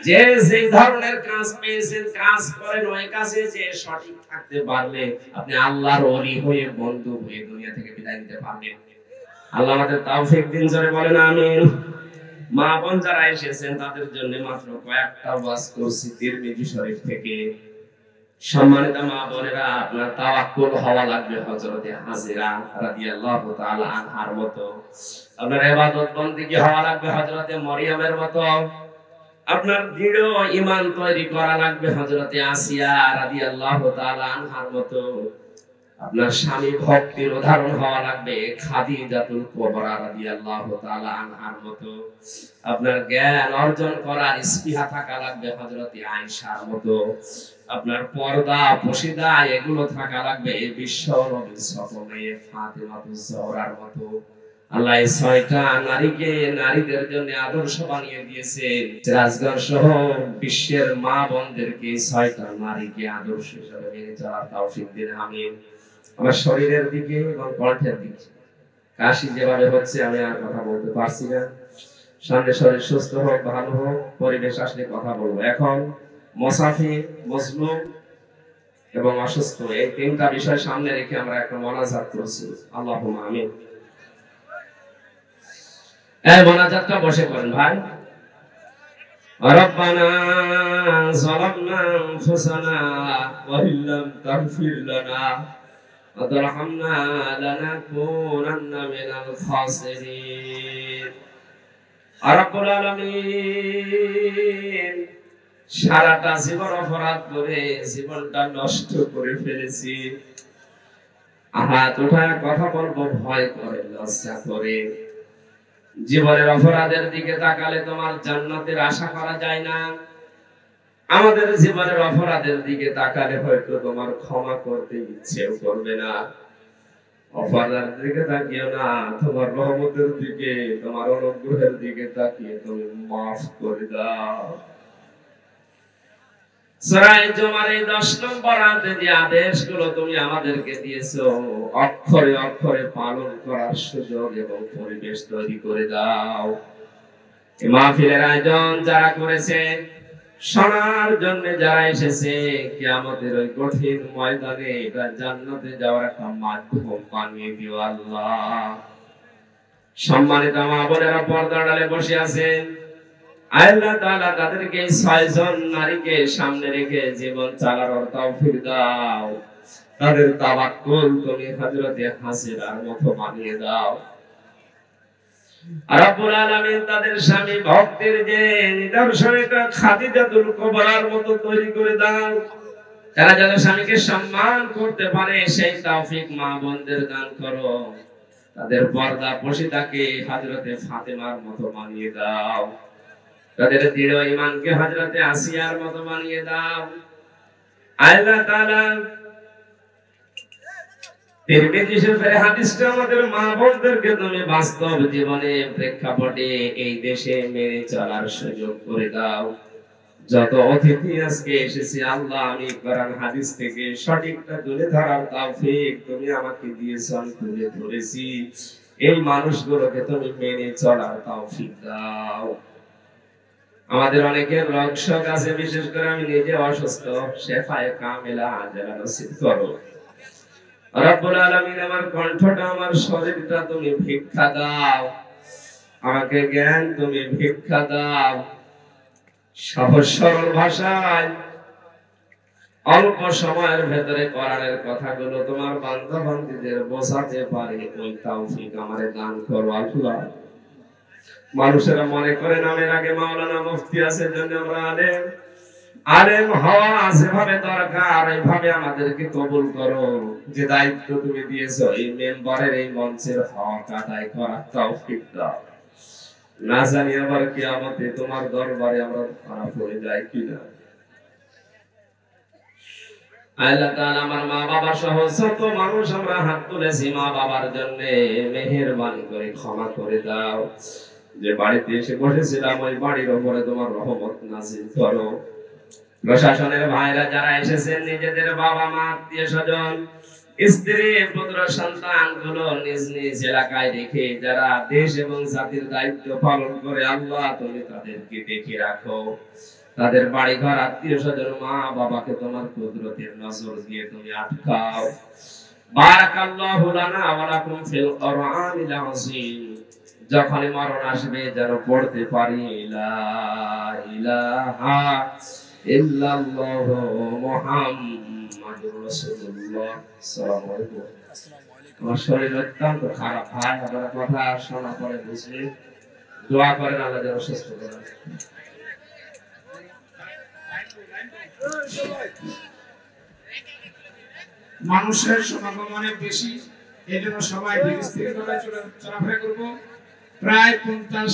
যে যে ধরনের কাজ পেয়েছেন কাজ করেন, ওই কাজে যে সঠিক থাকতে পারলে আপনি আল্লাহর ওলি হয়ে বন্ধু হয়ে দুনিয়া থেকে বিদায় নিতে পারবেন। আল্লাহ আমাদের তৌফিক দিন, জোরে বলেন আমিন। মা বোন যারা এসেছেন তাদের জন্য মাত্র কয়েকটা ওয়াজ করছি তিরমিজি শরীফ থেকে। সম্মানিত মা বোনেরা, আপনার তাওয়াক্কুল হওয়া লাগবে হযরতে হাজেরা রাদিয়াল্লাহু তাআলা আনহার মতো, আপনার ইবাদত বন্দেগী হওয়া লাগবে হযরতে মরিয়মের মতো, আপনার দৃঢ় ঈমান তৈরি করা লাগবে হযরতে আসিয়া রাদিয়াল্লাহু তাআলা আনহার মতো, আপনার স্বামী ভক্তির উদাহরণ হওয়া লাগবে খাদিজাতুল কুবরা রাদিয়াল্লাহু তাআলা আনহার মতো, আপনার জ্ঞান অর্জন করার স্পৃহা থাকা লাগবে হযরতে আয়েশার মতো, আপনার পর্দা পশিদা এগুলো থাকা লাগবে বিশ্ব নবীর সপনে ফাতেমাতুজ জোহরার মতো। আল্লাহ এই 6টা নারীকে নারীদের জন্য আদর্শ বানিয়ে দিয়েছে। রাজগঞ্জ সহ বিশ্বের মা বোনদেরকে 6টা নারীকে আদর্শ হিসেবে মেনে চলার তৌফিক দিন আমিন। আমার শরীরের দিকে এবং কণ্ঠের দিকে কাশি যেভাবে হচ্ছে আমি আর কথা বলতে পারছি না। সামনে শরীর সুস্থ হোক, ভালো হোক, পরিবেশ আসলে কথা বলবো। এখন মুসাফির, মজলুম এবং অসুস্থ এই 3টা বিষয় সামনে রেখে আমরা একটা মোনাজাত করছি। আল্লাহুম্মা আমিন। এই মোনাজাতটা বসে করেন ভাই। রব্বানা যালামনা আনফুসানা ওয়া ইল্লাম তাগফির লানা ওয়া তারহামনা লানাকুনান্না মিনাল খাসিরিন। রব্বুল আলামিন, সারাটা জীবন অপরাধ করে জীবনটা নষ্ট করে ফেলেছি। হাত উঠায় কথা বলবো ভয় করে, লজ্জা করে। জীবনের অপরাধের দিকে তাকালে তোমার জান্নাতের আশা করা যায় না। আমাদের জীবনের অপরাধের দিকে তাকালে হয়তো তোমার ক্ষমা করতে ইচ্ছেও করবে না। অপরাধের দিকে তাকিও না, তোমার রহমতের দিকে, তোমার অনুগ্রহের দিকে তাকিয়ে তুমি মাফ করে দাও। সূরা জুমার এই 10 নম্বর আয়াতে যে আদেশগুলো তুমি আমাদেরকে দিয়েছো অক্ষরে অক্ষরে পালন করার সুযোগ এবং পরিবেশ তৈরি করে দাও। এই মাহফিলের আয়োজন যারা করেছে, শোনার জন্য যারা এসেছে, কিয়ামতের ওই কঠিন ময়দানে এটা জান্নাতে যাওয়ার একটা মাধ্যম বানিয়ে দিও আল্লাহ। সম্মানিত মা বোনেরা পর্দার আড়ালে বসে আছেন, আল্লাহ তাআলা তাদেরকে 6 জন নারীকে সামনে রেখে জীবন চালানোর তৌফিক দাও। তাদের তাওয়াক্কুল তুমি হযরতে হাজেরার মতো বানিয়ে দাও। রব্বুল আলামিন তাদের স্বামী ভক্তির যে নিদর্শনটা খাদিজাতুল কুবরার মতো তৈরি করে দাও। তারা যেন স্বামীকে সম্মান করতে পারে সেই তৌফিক মা বোনদের দান করো। তাদের পর্দা পশিদাকে হযরতে ফাতেমার মতো বানিয়ে দাও। তাদের দৃঢ় ঈমানকে হযরতে আসিয়ার মতো বানিয়ে দাও। আল্লাহ তাআলা তিরমিজি শরীফের হাদিসটা আমাদের মা বোনদেরকে তুমি বাস্তব জীবনে প্রেক্ষাপটে এই দেশে মেনে চলার সুযোগ করে দাও। যত অতিথি আজকে এসেছে আল্লাহ, আমি কোরআন হাদিস থেকে সঠিকটা তুলে ধরার তৌফিক তুমি আমাকে দিয়েছো, আমি তুলে ধরেছি। এই মানুষগুলোকে তুমি মেনে চলার তৌফিক দাও। আমাদের অনেকের রোগ শোক আছে, বিশেষ করে আমি নিজে অসুস্থ, শেফায়ে কামিলা আজলা নসিব করো। রব্বুল আলামিন আমার কণ্ঠটা, আমার শরীরটা তুমি ভিক্ষা দাও, আমাকে জ্ঞান তুমি ভিক্ষা দাও। সহজ সরল ভাষায় অল্প সময়ের ভেতরে কোরআনের কথাগুলো তোমার বান্দা বান্দীদের বোঝাতে পারে ওই তৌফিক আমারে দান করো আল্লাহ। মানুষেরা মনে করে নামের আগে মাওলানা মুফতি আছে জন্য আমরা আলেম। আলেম হওয়া যেভাবে দরকার এইভাবে আমাদেরকে কবুল করো। যে দায়িত্ব তুমি দিয়েছো এই মেম্বারের এই মঞ্চের হক আদায় করার তৌফিক দাও। না জানি আবার কিয়ামতে তোমার দরবারে আমরা ধরা পড়ে যাই কিনা। আল্লাহ তাআলা আমার মা বাবা সহ যত মানুষ আমরা হাত তুলেছি মা বাবার জন্য মেহেরবানি করে ক্ষমা করে দাও। যে বাড়িতে এসে বসেছিলাম ওই বাড়ির উপরে তোমার রহমত নাযিল করো। প্রশাসনের ভাইরা যারা এসেছেন, নিজেদের বাবা মা আত্মীয় স্বজন স্ত্রী পুত্র সন্তান গুলো নিজ নিজ এলাকায় রেখে যারা দেশ এবং জাতির দায়িত্ব পালন করে, আল্লাহ তুমি তাদেরকে দেখে রাখো। তাদের বাড়ি ঘর আত্মীয় স্বজন মা বাবাকে তোমার কুদরতের নজর দিয়ে তুমি আটকাও। বারাকাল্লাহু লানা ওয়া লাকুম ফিল কোরআনিল আযীম। যখন মরণ আসবে যেন পড়তে পারি লা ইলাহা ইল্লাল্লাহু মুহাম্মাদুর রাসূলুল্লাহ। আসসালামু আলাইকুম। আমার শরীর অত্যন্ত খারাপ ভাই, আপনারা কথা শোনা পরে বুঝলে দোয়া করেন আল্লাহ যেন সুস্থ করেন। মানুষের সমাগম অনেক বেশি, এই জন্য সবাই ধীরে স্থির ভাবে চলাফেরা করবো। প্রায় 50